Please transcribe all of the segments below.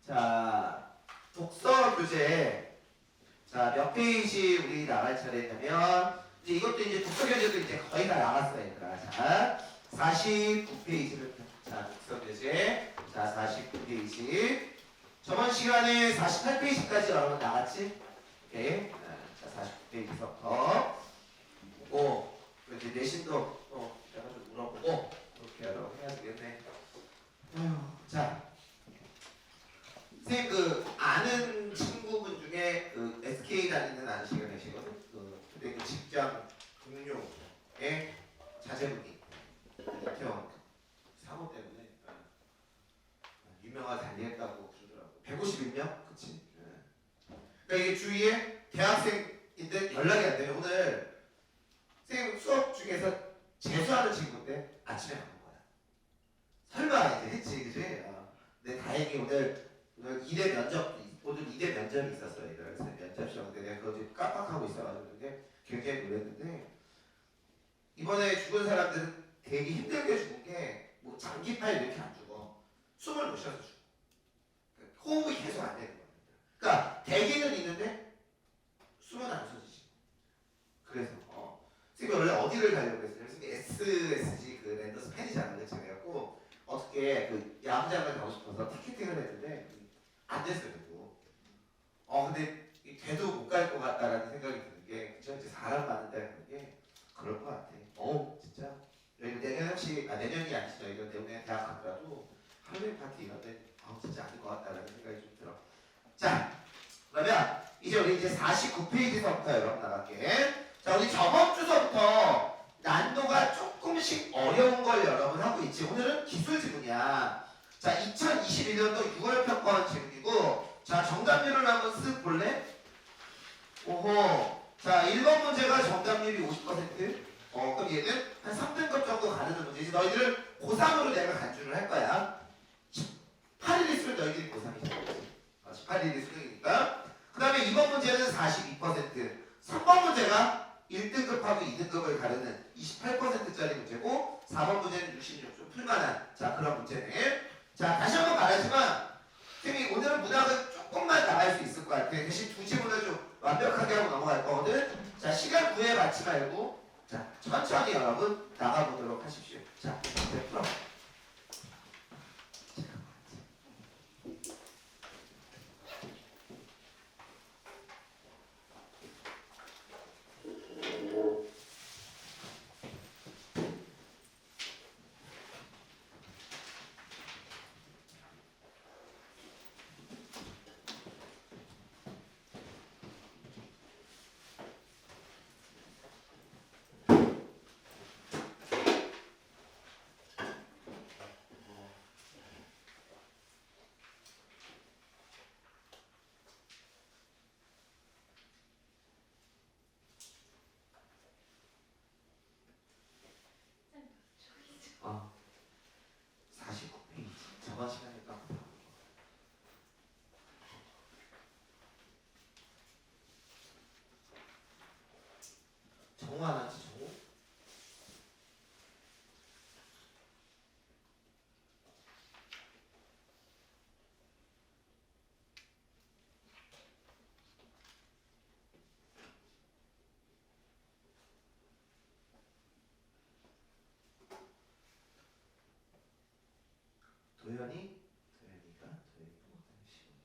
자, 독서 교재. 자, 몇 페이지 우리 나갈 차례냐면, 이제 이것도 이제 독서 교재도 이제 거의 다 나갔어요, 얘들아. 자, 49페이지를. 자, 독서 교재. 자, 49페이지. 저번 시간에 48페이지까지 여러분 나갔지? 오케이. 자, 49페이지부터 보고, 이제 내신도 또 내가 좀 물어보고, 그렇게 여러분 해야 되겠네. 자. 선생님 그 아는 친구분 중에 그 SK 다니는 아저씨가 계시거든. 근데 그 직장 동료의 자제분이 이태원 사고 때문에 유명하게 달리했다고 그러더라고. 151명, 그치? 그러니까 이게 주위에 대학생인데 연락이 안 돼요. 오늘 선생님 수업 중에서 재수하는 친구인데 아침에 간 거야. 설마 이제 했지, 그지? 근데 다행히 오늘 2대 면접, 오늘 2대 면접이 있었어요. 그래서 면접 시험인데 내가 그거 지금 깜빡하고 있어가지고 그게 굉장히 놀랐는데, 이번에 죽은 사람들은 되게 힘들게 죽은 게 뭐 장기파에 이렇게 안 죽어. 숨을 못 쉬어서 죽어. 호흡이 계속 안 되는 거야. 그러니까 대기는 있는데 숨은 안 쉬어지지. 그래서 선생님이 원래 어디를 가려고 했어요? 선생님이 SSG 그 랜더스 팬이잖아요. 그래서 그래갖고 어떻게 그 야구장을 가고 싶어서 티켓팅을 했는데 안 됐어요. 근데 돼도 못 갈 것 같다라는 생각이 드는 게, 그쵸? 이제 사람 많은데 하는 게 그럴 것 같아. 진짜. 내년 혹시, 내년이 아니죠. 이런 내년에 대학 가더라도 할로윈 파티 이런데 진짜 아닌 것 같다라는 생각이 좀 들어. 자, 그러면 이제 우리 이제 49페이지서부터 여러분 나갈게. 자, 우리 저번 주서부터 난도가 조금씩 어려운 걸 여러분 하고 있지. 오늘은 기술 지문이야. 자, 2021년도 6월 평가원 지문이고, 자, 정답률을 한번 쓱 볼래? 오호. 자, 1번 문제가 정답률이 50%. 그럼 얘는 한 3등급 정도 가르는 문제지. 너희들은 고3으로 내가 간주를 할 거야. 18일 있으면 너희들이 고3이잖아. 18일이 수능이니까. 그 다음에 2번 문제는 42%. 3번 문제가 1등급하고 2등급을 가르는 28%짜리 문제고, 4번 문제는 66, 좀 풀만한, 자, 그런 문제네. 자, 다시 한번 말하지만, 선생님이 오늘은 문학은 조금만 나갈 수 있을 것 같아. 대신 두 지문을 좀 완벽하게 하고 넘어갈 거거든. 자, 시간 구애받지 말고, 자, 천천히 여러분 나가보도록 하십시오. 자, 이제 풀어. 어, 49페이지. 저번 시간에 딱 정우 하나지, 정우? 도현이? 도현이가? 도현이가 못하는 시간이야.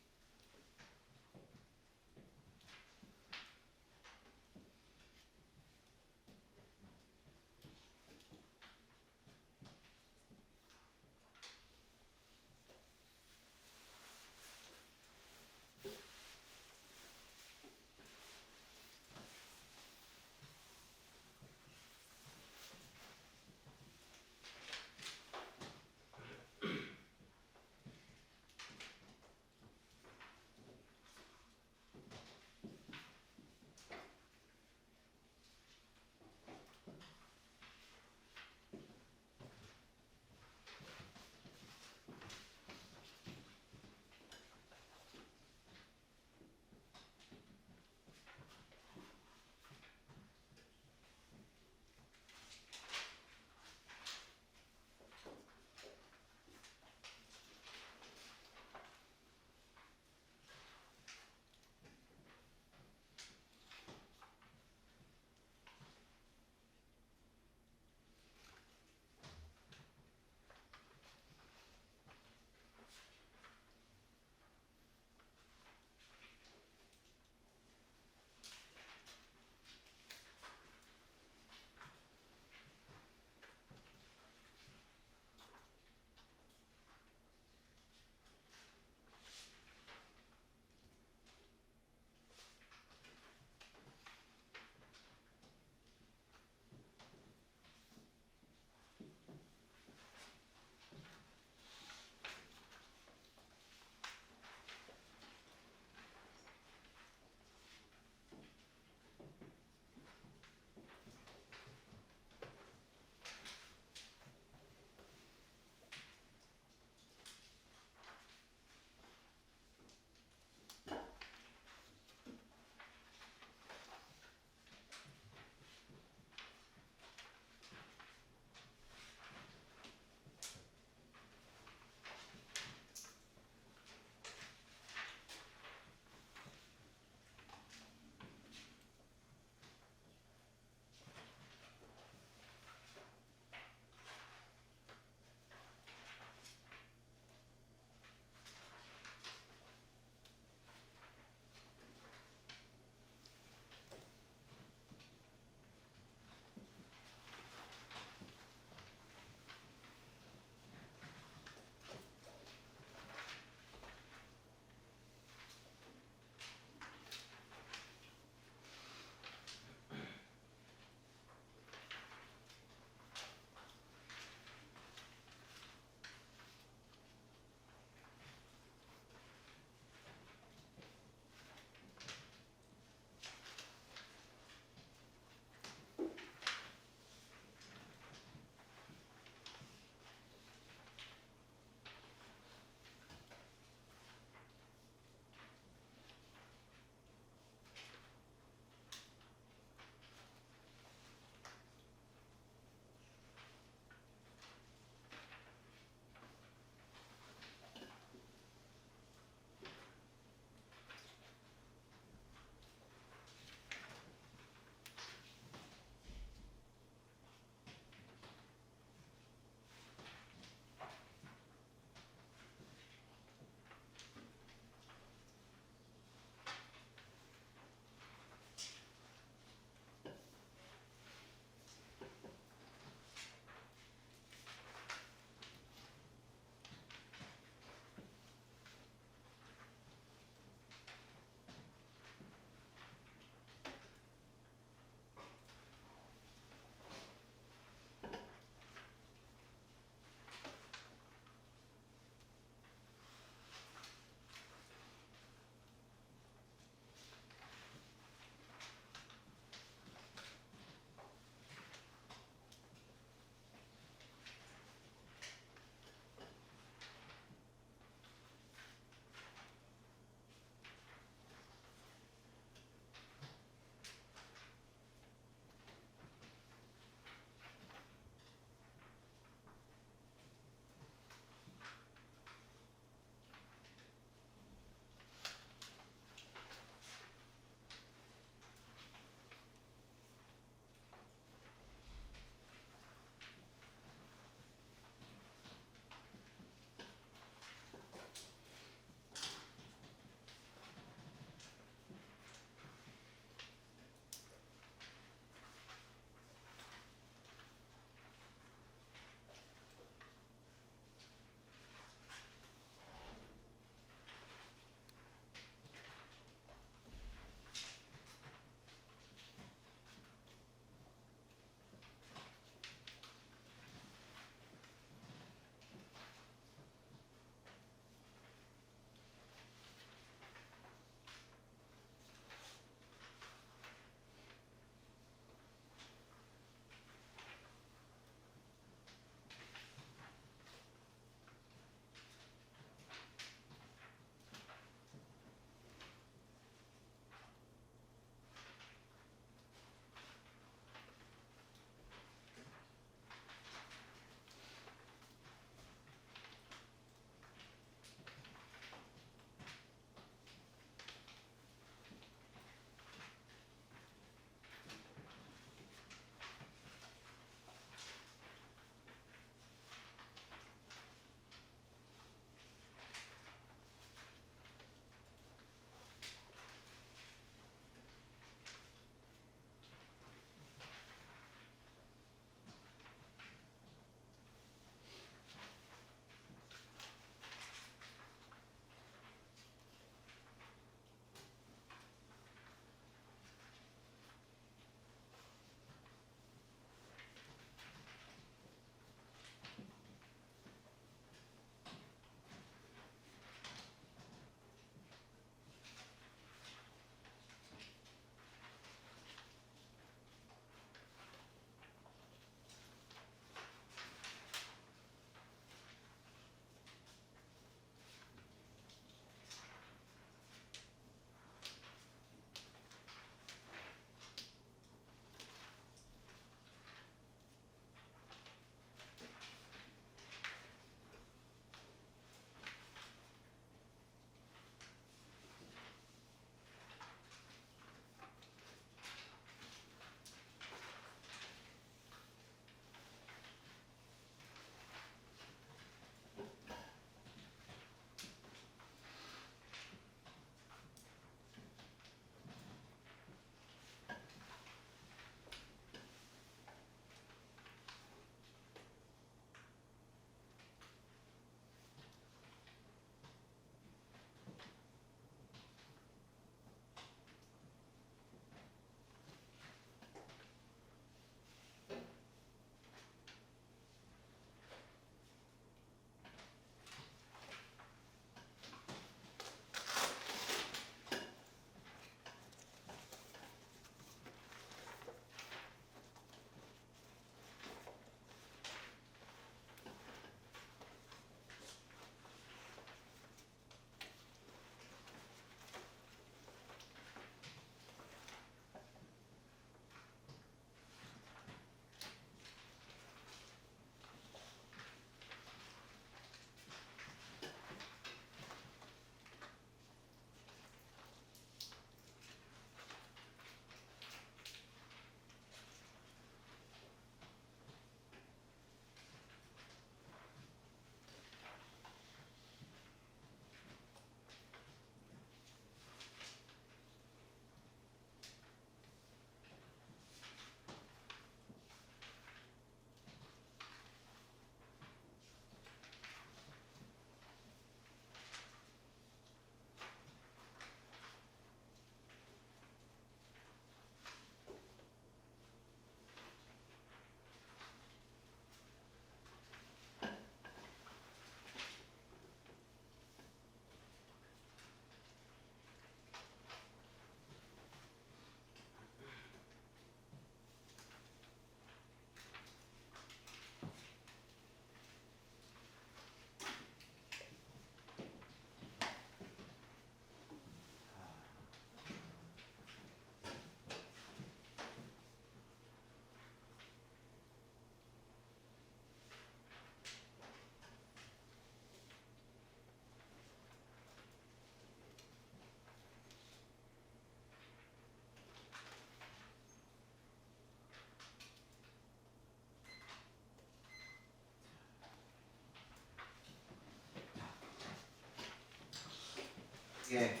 예.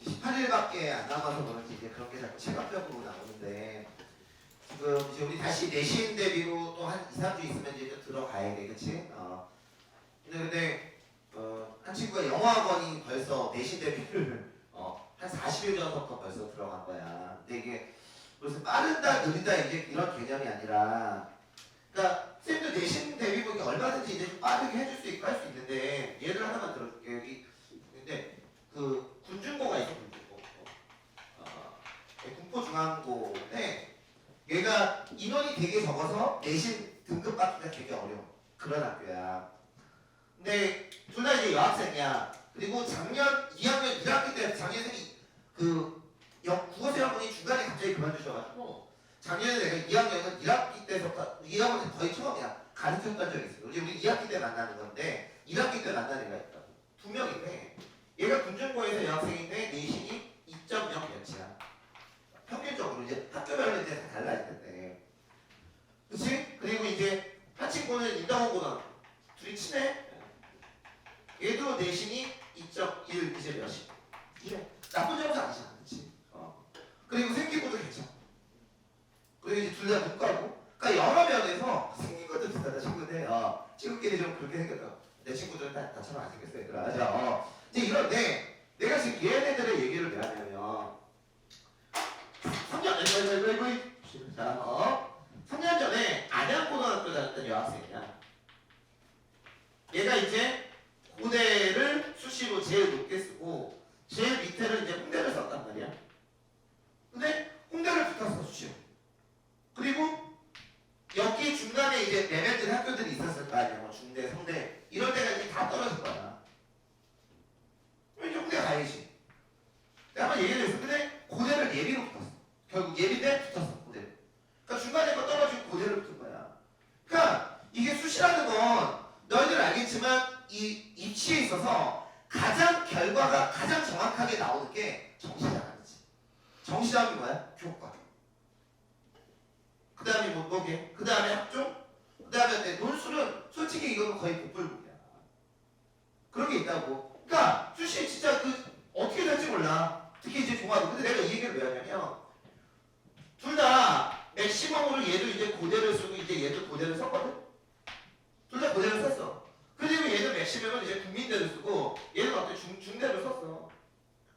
18일밖에 안 남아서 그런지 이제 그런 게 자꾸 체감적으로 나오는데 지금 이제 우리 다시 내신 대비로 또 한 2, 3주 있으면 이제 또 들어가야 돼, 그치? 근데 한 친구가 영어학원이 벌써 내신 대비를 한 40일 전부터 벌써 들어간 거야. 근데 이게 무슨 빠르다 느리다 이제 이런 개념이 아니라 그러니까 쌤도 내신 대비고 얼마든지 이제 좀 빠르게 해줄 수 있고 할 수 있는데 예를 하나만 들어줄게. 여기 근데 그 군중고가 있어, 군중고. 군포중앙고인데 얘가 인원이 되게 적어서 내신 등급 받기가 되게 어려워. 그런 학교야. 근데 둘 다 이제 여학생이야. 그리고 작년 2학년 1학기 때 작년 쌤이 그 국어수양분이 중간에 갑자기 그만두셔가지고 작년에 내가 2학년은 1학기 때부터 2학년 때 거의 처음이야. 가르쳤던 적이 있어. 우리 2학기 때 만나는 건데 1학기 때 만난 애가 있다고. 2명인데 얘가 군중고에서 여학생인데 내신이 2.0 몇이야. 평균적으로 이제 학교별로 이제 다 달라질 텐데. 그치? 그리고 이제 한 친구는 인다원고등학교. 둘이 친해. 얘도 내신이 2.1 이제 몇이? 이래. 나쁜 점수 아니잖아. 그치? 그리고 생기고도 괜찮아. 그리고 이제 둘 다 문과고. 그러니까 여러 면에서 생긴 것도 비슷하다 친구인데 친구끼리 좀 그렇게 생겼다. 내 친구들은 다 나처럼 안 생겼어 얘들아. 맞아. 이제 이런데 내가 지금 얘네들의 얘기를 왜 하냐면 3년 자, 3년 전에 안양고등학교 다녔던 여학생이야. 얘가 이제 고대를 수시로 제일 높게 쓰고 제일 밑에는 이제 홍대를 썼단 말이야. 근데 홍대를 붙었어 수시로. 그리고 여기 중간에 이제 레벨들 학교들이 있었을 거 아니야. 뭐 중대, 성대 이런 데가 이제 다 떨어질 거야. 그럼 이제 홍대 가야지. 내가 한번 얘기를 했어. 근데 고대를 예비로 붙었어. 결국 예비대 붙었어 고대를. 그러니까 중간에 거 떨어지고 고대를 붙은 거야. 그러니까 이게 수시라는 건 너희들 알겠지만 이 입시에 있어서 가장 결과가 가장 정확하게 나오는 게 정시자금이지. 정시자금이 뭐야? 교과. 그 다음에 뭐게? 그 다음에 학종? 그 다음에 논술은 솔직히 이거는 거의 복불복이야. 그런 게 있다고. 그러니까 수시 진짜 그 어떻게 될지 몰라. 특히 이제 종합은. 근데 내가 이 얘기를 왜 하냐면 둘 다 맥시멈으로 얘도 이제 고대를 쓰고 이제 얘도 고대를 썼거든. 둘 다 고대를 썼어. 그리고 얘는 맥시멈은 이제 국민대를 쓰고 얘는 어때 중대를 썼어.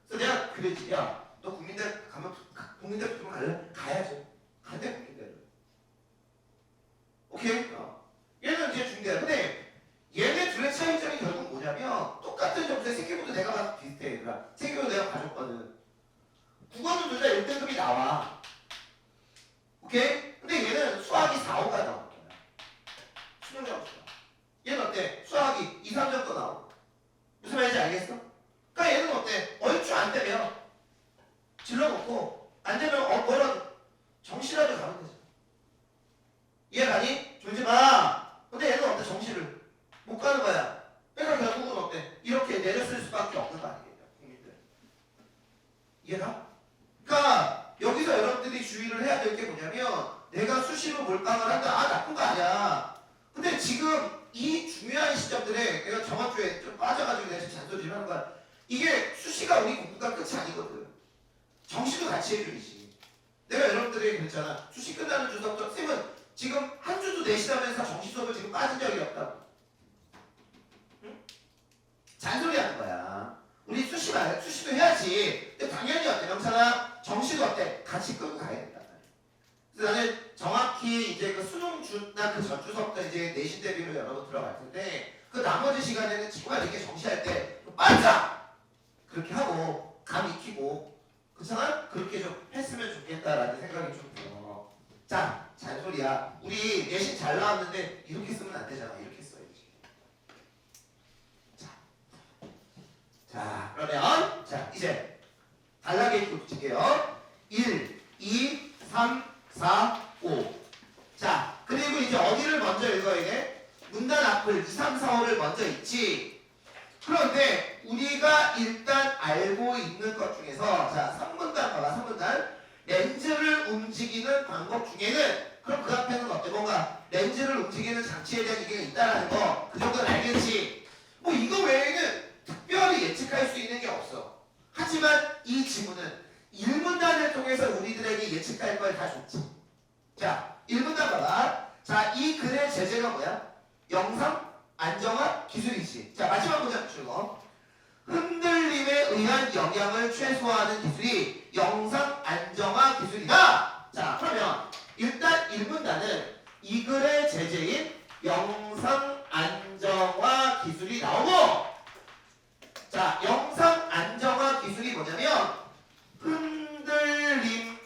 그래서 내가 그랬지. 야, 너 국민대 가면 국민대 붙으면 갈래? 가야죠. 가대 국민대를. 오케이? 얘는 이제 중대야. 근데 얘네 둘의 차이점이 결국 뭐냐면 똑같은 점수에 생기부도 내가 봐도 비슷해. 얘들아. 생기부도 내가 가졌거든. 국어는 둘 다 1등급이 나와. 오케이? 근데 얘는 수학이 4, 5가 나오는 거야. 수능 점수가. 얘는 어때? 수학이 2, 3점도 나오고. 무슨 말인지 알겠어? 그러니까 얘는 어때? 얼추 안 되면 질러놓고 안 되면 뭐라도 정시라도 가면 되죠. 이해가니? 졸지 마. 근데 얘는 어때? 정시를 못 가는 거야. 그러니까 결국은 어때? 이렇게 내렸을 수밖에 없는 거 아니겠냐, 국민들. 이해가? 그러니까 여기서 여러분들이 주의를 해야 될 게 뭐냐면 내가 수시로 몰빵을 한다. 나쁜 거 아니야. 근데 지금 이 중요한 시점들에 내가 저번 주에 좀 빠져가지고 내가 잔소리 좀 하는 거야. 이게 수시가 우리 공부가 끝이 아니거든. 정시도 같이 해줘야지. 내가 여러분들에게 그랬잖아. 수시 끝나는 주석도 쌤은 지금 한 주도 내시다면서 정시 수업을 지금 빠진 적이 없다고. 응? 잔소리 하는 거야. 우리 수시 말이야. 수시도 해야지. 근데 당연히 어때? 명찬아 정시도 어때? 같이 끌고 가야 된단 말이야. 그래서 나는 정확히 이제 그 수능 주나 그 전주서부터 이제 내신 대비로 여러 번 들어갈 텐데 그 나머지 시간에는 친구가 이렇게 정시할 때 빠져! 그렇게 하고 감 익히고 그렇잖아? 그렇게 좀 했으면 좋겠다라는 생각이 좀 들어. 자, 잔소리야. 우리 내신 잘 나왔는데 이렇게 쓰면 안 되잖아. 이렇게 써야지. 자, 그러면 자 이제 단락에 붙일게요. 1, 2, 3, 4, 5. 자, 그리고 이제 어디를 먼저 읽어야 돼? 문단 앞을 2, 3, 4, 5를 먼저 읽지. 그런데 우리가 일단 알고 있는 것 중에서 자 3문단 봐봐. 3문단 렌즈를 움직이는 방법 중에는 그럼 그 앞에는 어때? 뭔가 렌즈를 움직이는 장치에 대한 얘기가 있다라는 거 그 정도는 알겠지. 뭐 이거 외에는 특별히 예측할 수 있는 게 없어. 하지만 이 지문은 1문단을 통해서 우리들에게 예측할 걸 다 줬지. 자, 1문단 봐봐. 자, 이 글의 제재가 뭐야? 영상, 안정화, 기술이지. 자, 마지막 문장 주고. 흔들림에 의한 영향을 최소화하는 기술이 영상 안정화 기술이다. 자, 그러면 일단 1문단은 이 글의 제재인 영상 안정화 기술이 나오고, 자, 영상 안정화 기술이 뭐냐면 흔들림에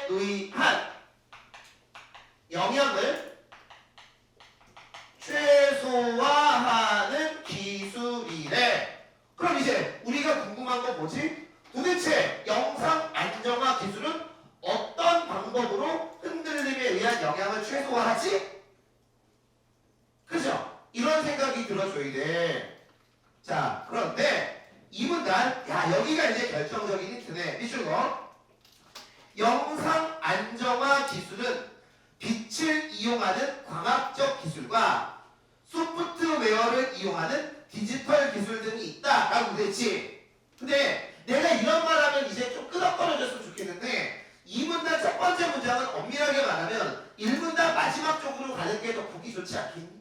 의한 영향을 최소화하는 기술이래. 그럼 이제 우리가 궁금한 건 뭐지? 도대체 영상 안정화 기술은 어떤 방법으로 흔들림에 의한 영향을 최소화하지? 그죠? 이런 생각이 들어줘야 돼. 자, 그런데 이 문단, 야, 여기가 이제 결정적인 힌트네. 미주고. 영상 안정화 기술은 빛을 이용하는 광학적 기술과 소프트웨어를 이용하는 디지털 기술 등이 있다 라고 그랬지. 근데 내가 이런 말하면 이제 좀 끄덕거려졌으면 좋겠는데, 이 문단 첫 번째 문장은 엄밀하게 말하면 1문단 마지막 쪽으로 가는 게 더 보기 좋지 않겠니?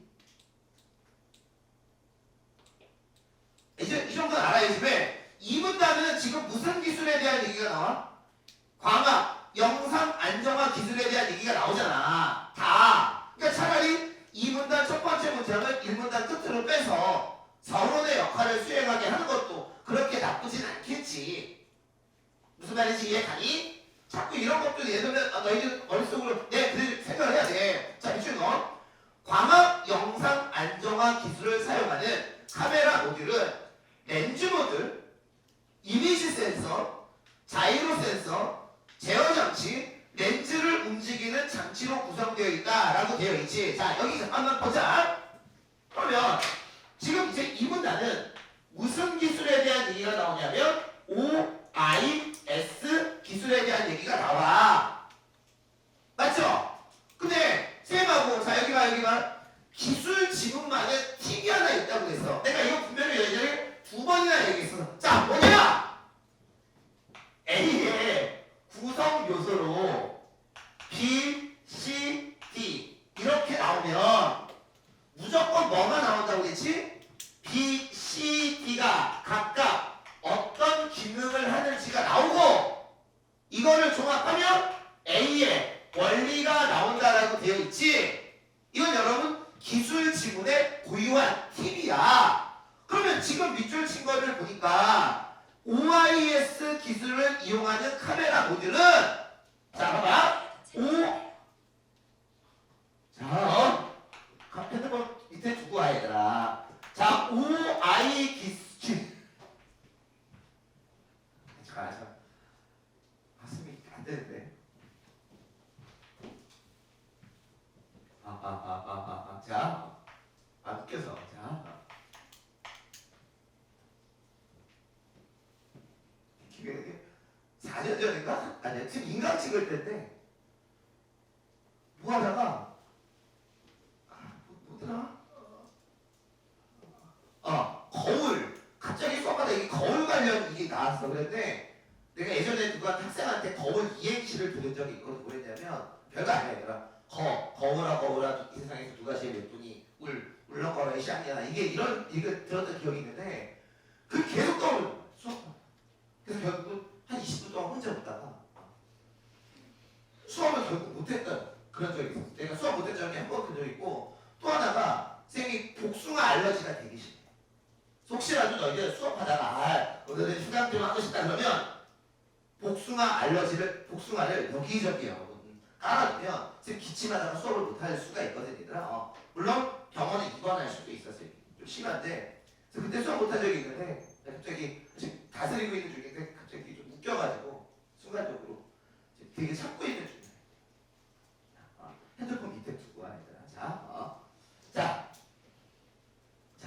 이제 이 정도는 알아야지. 왜? 이 문단은 지금 무슨 기술에 대한 얘기가 나와? 광학, 영상 안정화 기술에 대한 얘기가 나오잖아. 다. 그러니까 차라리 이 문단 첫 번째 문장을 1문단 끝으로 빼서 서론의 역할을 수행하게 하는 것도 그렇게 나쁘진 않겠지. 무슨 말인지 이해가니? 자꾸 이런 것도 예를 들면 너희들 머릿속으로 그대로 생각을 해야 돼. 자, 미친 거. 광학 영상 안정화 기술을 사용하는 카메라 모듈은 렌즈 모듈, 이미지 센서, 자이로 센서, 제어 장치, 렌즈를 움직이는 장치로 구성되어 있다라고 되어 있지. 자, 여기 잠깐만 보자. 그러면 지금 이제 이 문단은 무슨 기술에 대한 얘기가 나오냐면 OIS 기술에 대한 얘기가 나와. 맞죠? 근데 쌤하고, 자, 여기 봐. 기술 지문만은 팁이 하나 있다고 했어. 내가 이거 분명히 얘기를 2번이나 얘기했어. 자, 뭐냐? A의 구성 요소로 B, C, D 이렇게 나오면 무조건 뭐가 나온다고 했지? B, C, D가 각각 어떤 기능을 하는지가 나오고, 이거를 종합하면 A의 원리가 나온다라고 되어 있지. 이건 여러분 기술 지문의 고유한 팁이야. 그러면 지금 밑줄 친 거를 보니까 OIS 기술을 이용하는 카메라 모듈은, 자, 봐봐. 핸드폰 밑에 두고 와, 얘들아. 자, OI 기술. 자, 가슴이 안 되는데. 자, 웃겨서. 자. 4년 전인가? 아니야, 지금 인강 찍을 때인데 뭐 하다가 뭐더라? 거울, 갑자기 수업하다 이게 거울 관련 이게 나왔어. 그랬는데 내가 예전에 누가 학생한테 거울 이행시를 들은 적이 있거든. 뭐랬냐면 별거 아니야 얘들아. 거울아 이 세상에서 누가 제일 예쁘니? 울렁거려 이 샹이야. 이거 들었던 기억이 있는데 그 계속 떠오르는 거야, 수업. 그래서 결국 한 20분 동안 혼자 웃다가 수업을 결국 못했던 그런 적이 있었어. 내가 수업 못했던 적이 한 번 그 적이 있고, 또 하나가 선생님이 복숭아 알러지가 되기 싫대. 혹시라도 너희들 수업하다가 오늘은 휴강 좀 하고 싶다 그러면 복숭아를 여기저기요 깔아두면 선생님 기침하다가 수업을 못할 수가 있거든 얘들아. 물론 병원에 입원할 수도 있었어요. 좀 심한데. 그래서 그때 수업 못한 적이 있는데 갑자기 지금 다스리고 있는 중인데 갑자기 좀 웃겨가지고 순간적으로 되게 참고 있는 중이에요. 핸드폰 밑에 두고 와 얘들아. 자,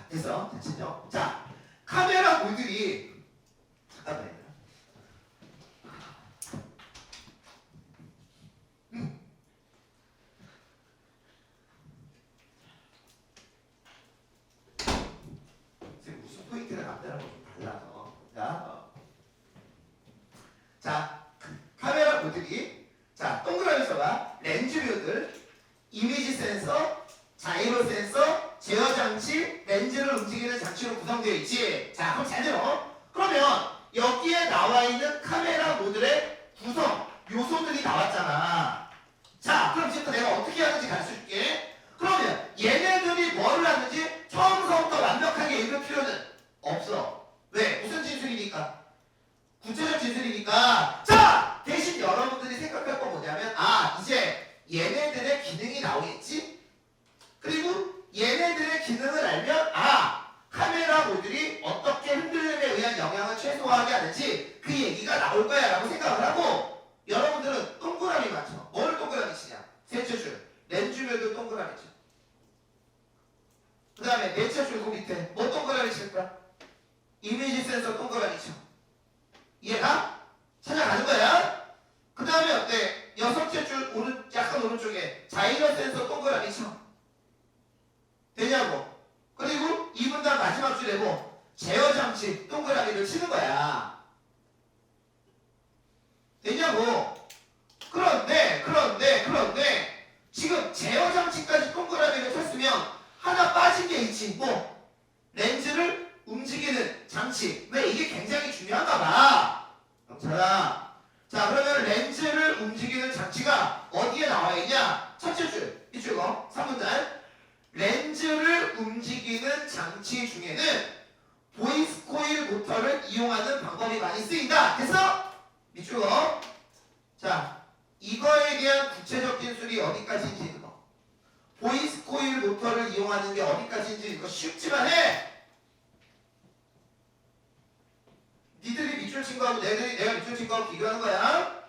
됐어. 됐죠? 자, 카메라 모듈이, 잠깐만 얘들아. 지금 무슨 포인트가 남자랑 좀 달라서 이미지 센서, 자이로 센서, 제어 장치, 렌즈를 움직이는 장치로 구성되어 있지. 자, 그럼 잘 들어. 그러면 여기에 나와 있는 카메라 모듈의 구성 요소들이 나왔잖아. 자, 그럼 지금부터 내가 어떻게 하는지 가르쳐 줄게. 그러면 얘네들이 뭐를 하는지 처음서부터 완벽하게 읽을 필요는 없어. 왜? 무슨 진술이니까? 구체적 진술이니까. 자, 대신 여러분들이 생각할 건 뭐냐면, 아, 이제 얘네들의 기능이 나오겠지? 그리고 얘네들의 기능을 알면, 아, 카메라 모듈이 어떻게 흔들림에 의한 영향을 최소화하게 하는지 그 얘기가 나올 거야 라고 생각을 하고, 여러분들은 동그라미 맞춰. 뭘 동그라미 치냐? 셋째 줄. 렌즈별도 동그라미 쳐. 그 다음에 넷째 줄 그 밑에 뭐 동그라미 칠 거야? 이미지 센서 동그라미 쳐. 이해가? 찾아가는 거야. 그 다음에 어때? 여섯째 줄 약간 오른쪽에 자이로 센서 동그라미 쳐. 되냐고? 그리고 2분단 마지막 줄에 뭐 제어 장치 동그라미를 치는 거야. 되냐고? 그런데 지금 제어 장치까지 동그라미를 쳤으면 하나 빠진 게 있지. 뭐 렌즈를 움직이는 장치. 왜? 이게 굉장히 중요한가 봐. 영찬아. 자, 그러면 렌즈를 움직이는 장치가 어디에 나와 있냐? 첫째 줄, 이줄 거 3분단. 렌즈를 움직이는 장치 중에는 보이스 코일 모터를 이용하는 방법이 많이 쓰인다. 됐어? 밑줄 거. 자, 이거에 대한 구체적 진술이 어디까지인지 읽어. 보이스 코일 모터를 이용하는 게 어디까지인지 읽어. 쉽지만 해. 니들이 밑줄 친 거하고 내가 밑줄 친 거하고 비교하는 거야.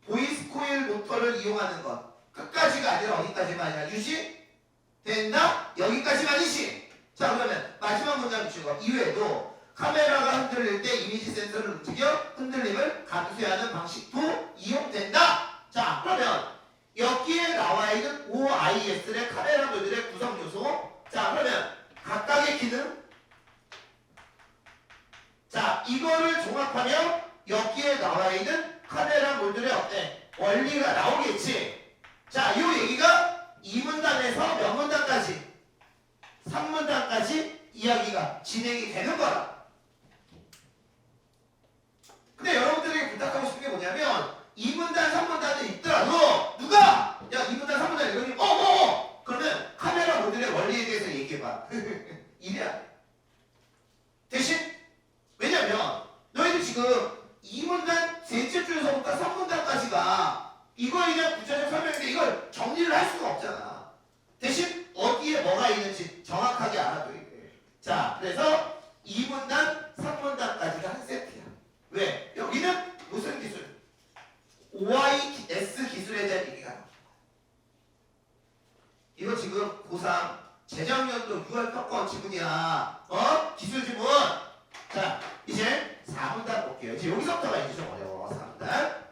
보이스 코일 모터를 이용하는 것. 끝까지가 아니라 어디까지만이야. 유지? 된다? 여기까지만이지. 자, 그러면 마지막 문장 밑줄 거. 이외에도 카메라가 흔들릴 때 이미지 센서를 움직여 흔들림을 감소하는 방식도 이용된다. 자, 그러면 여기에 나와 있는 OIS의 카메라 모듈의 구성 요소. 자, 그러면 각각의 기능. 자, 이거를 종합하면 여기에 나와 있는 카메라 모듈의 어때? 원리가 나오겠지. 자, 이 얘기가 2문단에서 몇 문단까지? 3문단까지 이야기가 진행이 되는 거라. 근데 여러분들에게 부탁하고 싶은 게 뭐냐면 2문단, 3문단은 있더라도 누가? 야, 2문단, 3문단 이러니 그러면 카메라 모듈의 원리에 대해서 얘기해봐. 이래야 돼. 대신 왜냐면 너희들 지금 2문단 셋째 줄에서부터 3문단까지가 이거에 대한 구체적 설명인데 이걸 정리를 할 수가 없잖아. 대신 어디에 뭐가 있는지 정확하게 알아둬야 돼. 자, 그래서 2문단, 3문단까지가 한 세트야. 왜? 여기는 무슨 기술? OIS 기술에 대한 얘기가 나와. 이거 지금 고3 재작년도 6월 평가원 지문이야. 기술 지문. 자, 이제 4문단 볼게요. 이제 여기서부터가 이제 좀 어려워. 4문단.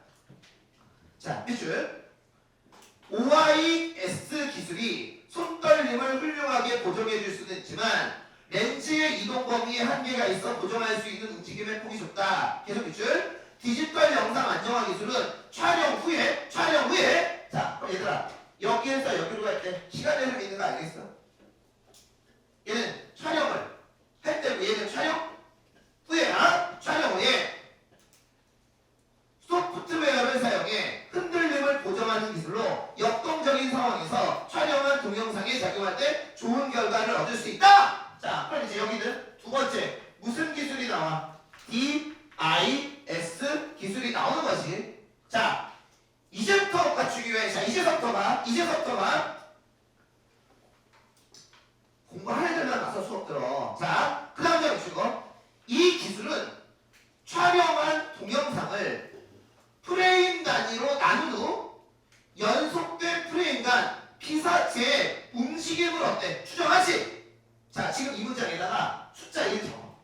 자, 밑줄. OIS 기술이 손떨림을 훌륭하게 고정해 줄 수는 있지만 렌즈의 이동 범위에 한계가 있어 고정할 수 있는 움직임의 폭이 좁다. 계속 밑줄. 디지털 영상 안정화 기술은 촬영 후에 자, 그럼 얘들아 여기에서 여기로 갈 때 시간의 흐름이 있는 거 알겠어? 얘는 촬영을 할 때고 얘는 촬영 후에 촬영 후에 소프트웨어를 사용해 흔들림을 보정하는 기술로 역동적인 상황에서 촬영한 동영상에 작용할 때 좋은 결과를 얻을 수 있다. 자, 그럼 이제 여기는 두 번째 무슨 기술이 나와? DIS 기술이 나오는 거지. 자, 이제부터 갖추기 위해 이제서부터 봐. 공부하는 애들만 가서 수업 들어. 자, 그 다음 장 보시고 이 기술은 촬영한 동영상을 프레임 단위로 나눈 후 연속된 프레임 간 피사체의 움직임을 어때? 추정하지? 자, 지금 이 문장에다가 숫자 1 적어.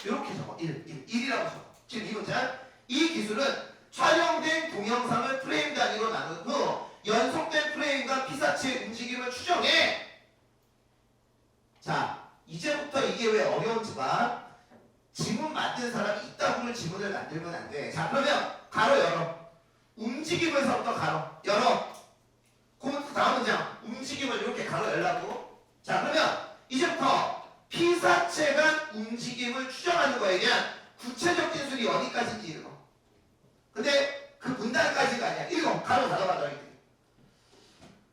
이렇게 적어. 1이라고 적어. 지금 이 문장. 이 기술은 촬영된 동영상을 프레임 단위로 나눈 후 연속된 프레임 간 피사체의 움직임을 추정해. 자, 이제부터 이게 왜 어려운지 봐. 지문 만든 사람이 이따구를 지문을 만들면 안 돼. 자, 그러면 가로 열어. 움직임에서부터 가로 열어. 그 다음 문장 움직임을 이렇게 가로 열라고. 자 그러면 이제부터 피사체가 움직임을 추정하는 거에 대한 구체적 진술이 어디까지인지 읽어. 근데 그 문단까지가 아니야. 읽어. 가로 닫아봐.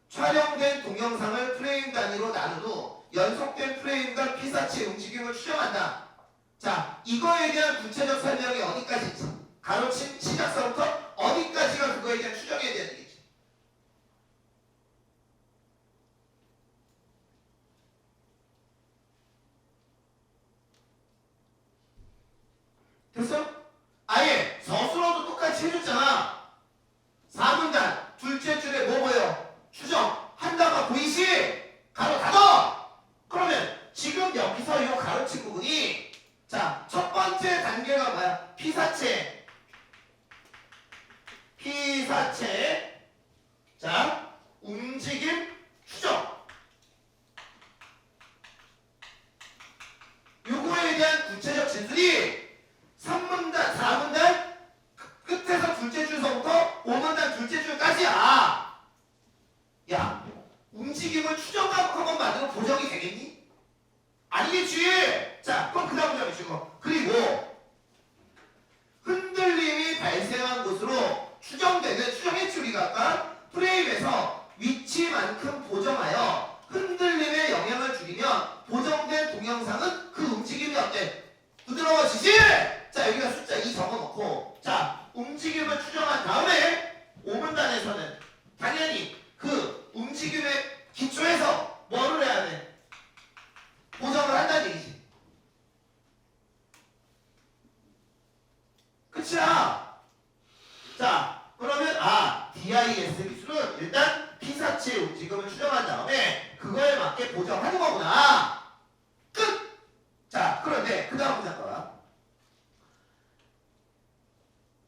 촬영된 동영상을 프레임 단위로 나눈 후 연속된 프레임과 피사체의 움직임을 추정한다. 자, 이거에 대한 구체적 설명이 어디까지인지, 가로친 시작서부터 어디까지가 그거에 대한 추정에 대한 얘기지. 됐어? 아예 서술어도 똑같이 해줬잖아. 4문단 둘째 줄에 뭐 보여? 추정 한다가 보이시? 가로 닫아. 그러면 지금 여기서 이 가로친 부분이, 자, 첫 번째 단계가 뭐야? 피사체. 자, 움직임 추정. 요거에 대한 구체적 진술이 3문단, 4문단 끝에서 둘째 줄서부터 5문단 둘째 줄까지야. 야, 움직임을 추정하고 만들어 보정이 되겠니? 아니겠지. 자, 그럼 그 다음 문장이 지금. 그리고 흔들림이 발생한 곳으로 추정했지 우리가 아까. 프레임에서 위치만큼 보정하여 흔들림에 영향을 줄이면 보정된 동영상은 그 움직임이 어때? 부드러워지지? 자, 여기가 숫자 2 적어놓고, 자, 움직임을 추정한 다음에 5문단에서는 당연히 그 움직임의 기초에서 뭐를 해야 돼? 보정을 한다는 얘기지. 그치야? 자, 그러면 DIS 기술은 일단 피사체의 움직임을 추정한 다음에 그거에 맞게 보정하는 거구나. 끝! 자, 그런데 그 다음 문장 봐봐.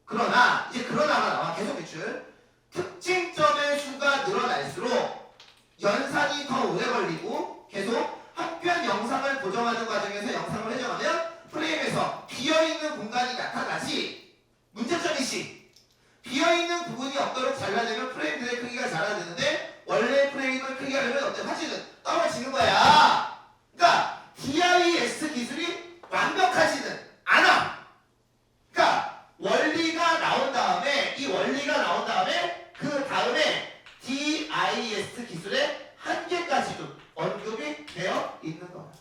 그러나 이제 그러나가 나와. 계속 기출. 특징점의 수가 늘어날수록 연산이 더 오래 걸리고 계속 한편 영상을 보정하는 과정에서 영상을 회전하면 프레임에서 비어있는 공간이 나타나지. 문제점이시. 비어있는 부분이 없도록 잘라내면 프레임들의 크기가 잘라내는데 원래 프레임을 크게 하려면 어때? 화질은 떨어지는 거야. 그러니까 DIS 기술이 완벽하지는 않아. 그러니까 원리가 나온 다음에, 이 원리가 나온 다음에 그 다음에 DIS 기술의 한계까지도 언급이 되어 있는 거야.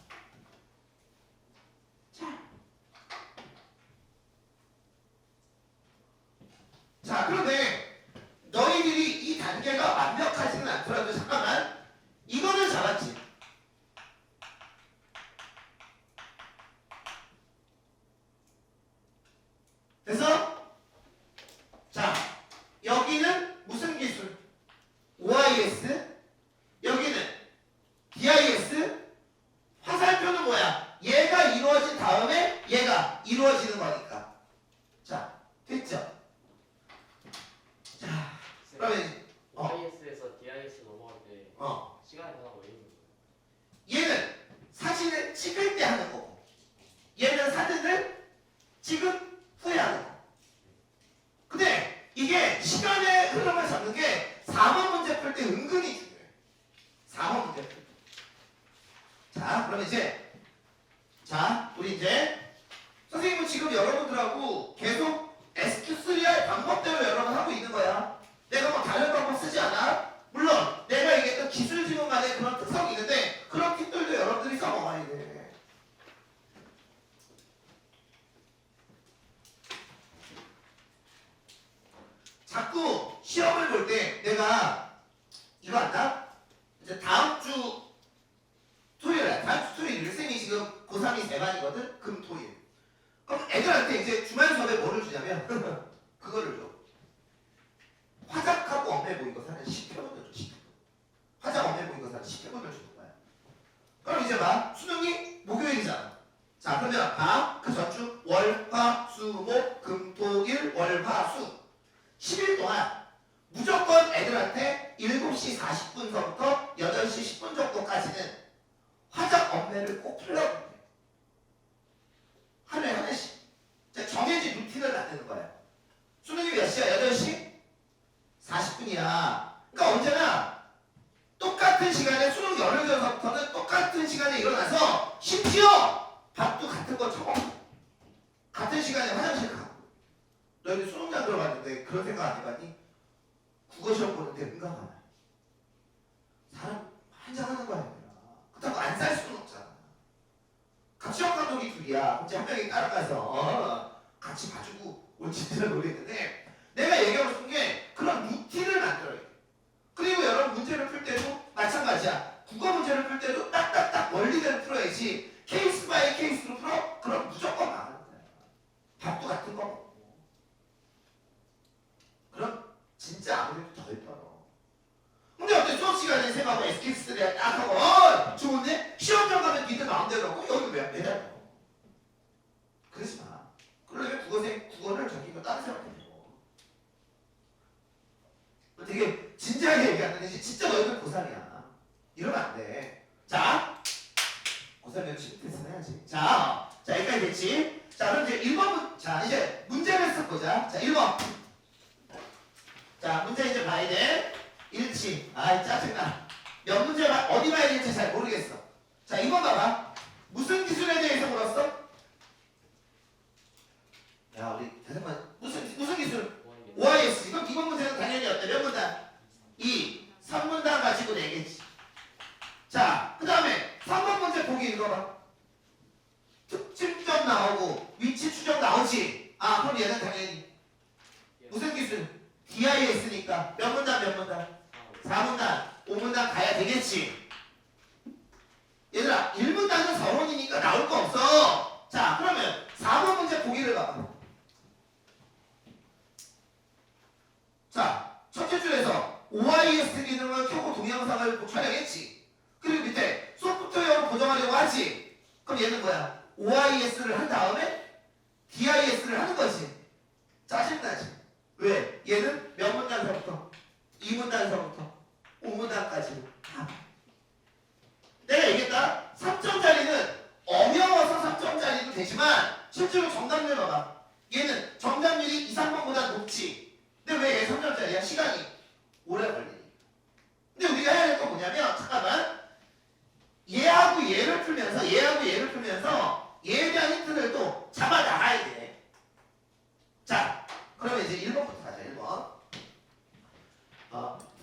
자, 그런데 너희들이 이 단계가 완벽하지는 않더라도 잠깐만, 이거는 잡았지. 그래서 자, 여기는 무슨 기술? OIS, 여기는 DIS. 화살표는 뭐야? 얘가 이루어진 다음에 얘가 이루어지는 거니까. 자, 됐죠? 자, 그러면 OIS에서 DIS 넘어갈 때 시간이 변하고 왜 있는 거예요? 얘는 사진을 찍을 때 하는 거고, 얘는 사진을 찍은 후에 하는 거. 근데 이게 시간의 흐름을 잡는 게 4번 문제 풀 때 은근히 중요해. 4번 문제 풀 때. 자, 그러면 이제, 자, 우리 이제 선생님은 지금 여러분들하고 계속 SQ3할 방법대로 여러분 하고 있는 거야. 내가 뭐 다른 방법 쓰지 않아? 물론 내가 얘기했던 기술 지문만의 그런 특성이 있는데 그런 팁들도 여러분들이 써먹어야 돼. 자꾸 시험을 볼 때 내가 이거 한다? 이제 다음 주 토요일에, 다음 주 토요일 쌤이 지금 고3이 3반이거든? 금, 토일. 그럼 애들한테 이제 주말 수업에 뭐를 주냐면 그거를 줘. 화작하고 엄매 보인 것을 한 10표분을 줘. 10표. 화작 엄매 보인 것을 한 10표분을 주는 거야. 그럼 이제 봐. 수능이 목요일이잖아. 자, 그러면 봐. 그 전주 월, 화, 수, 목, 금, 토, 일, 월, 화, 수 10일 동안 무조건 애들한테 7시 40분서부터 8시 10분 정도까지는 화작 엄매를 꼭 풀려고 해. 하루에 하나씩. 정해진 루틴을 만드는 거야. 수능이 몇 시야? 8시? 중이야. 그러니까 언제나 똑같은 시간에 수능 열흘 전서부터는 똑같은 시간에 일어나서 심지어 밥도 같은 거 처먹어. 같은 시간에 화장실 가. 너희들 수능장 들어갔는데 그런 생각 안 해봤니? 국어 시험 보는데 응가 많아. 사람 환장하는 거야. 그렇다고 안 살 수는 없잖아. 같이 시험 감독이 둘이야. 이제 한 명이 따라가서 같이 봐주고 옳지를 모르겠는데 내가 얘기하고 싶은 게 그런 루틴을 만들어야 돼. 그리고 여러분 문제를 풀 때도 마찬가지야. 국어 문제를 풀 때도 딱딱딱 원리대로 풀어야지. 케이스 바이 케이스로 풀어? 그럼 무조건 망하는 거야. 밥도 같은 거 먹고. 그럼 진짜 아무래도 덜 떨어. 근데 어때? 수업 시간에 생각하고 SKS3 딱 하고 좋은데? 시험장 가면 니들 마음대로 하고 여기 왜 안 되냐? 그러지 마. 그러려면 국어를 저기 다른 사람한테 배워. 되게 진지하게 얘기하는데 진짜 너희들 고3이야. 이러면 안 돼. 자, 고3이면 취업 테스트 해야지. 자, 여기까지 됐지? 자, 그럼 이제 1번 자, 이제 문제를 쓱 보자. 자, 1번. 자, 문제 이제 봐야 돼. 일치. 아이 짜증나. 몇 문제 어디 봐야 될지 잘 모르겠어. 자, 2번 봐봐. 무슨 기술에 대해서 물었어? 야, 우리 잠깐만. 무슨 기술? OIS. 이건 2번 문제는 당연히 어때? 몇 문단? 2. 3문단 가지고 내겠지. 자, 그 다음에 3번 문제 보기 읽어봐. 특징점 나오고 위치 추적 나오지. 아, 그럼 얘는 당연히 무슨 기술? DIS니까 몇 문단 몇 문단? 4문단, 5문단 가야 되겠지. 얘들아, 1문단은 서론이니까 나올 거 없어. 자, 그러면 4번 문제 보기를 봐봐. 자, 첫째 줄에서 OIS 기능을 켜고 동영상을 촬영했지. 그리고 밑에 소프트웨어로 보정하려고 하지. 그럼 얘는 뭐야? OIS를 한 다음에 DIS를 하는 거지. 짜증나지? 왜? 얘는 몇 문단서부터? 2문단서부터 5문단까지 다. 내가 얘기했다. 3점짜리는 어려워서 3점짜리도 되지만 실제로 정답률 봐봐. 얘는 정답률이 2, 3번보다 높지. 근데 왜 얘 3점짜리야? 시간이 오래 걸리니까. 근데 우리가 해야 될 건 뭐냐면 잠깐만 얘하고 얘를 풀면서 얘에 대한 힌트를 또 잡아 나가야 돼. 자, 그러면 이제 1번부터 가자. 1번.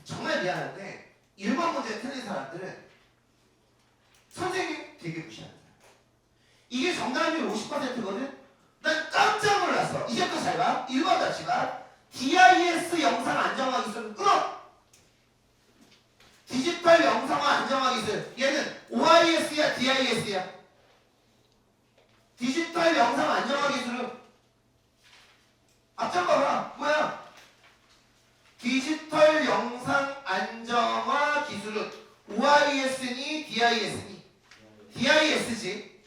정말 미안한데 1번 문제 틀린 사람들은 선생님 되게 무시하는 사람. 이게 정답률 50%거든? 난 깜짝 놀랐어. 이제부터 잘 봐. 1번 다시 봐. DIS 영상 안정화 기술 끊어! 디지털 영상화 안정화 기술. 얘는 OIS야 DIS야? 디지털 영상 안정화 기술은 앞장 봐봐. 뭐야? 디지털 영상 안정화 기술은 OIS니 DIS니? DIS지.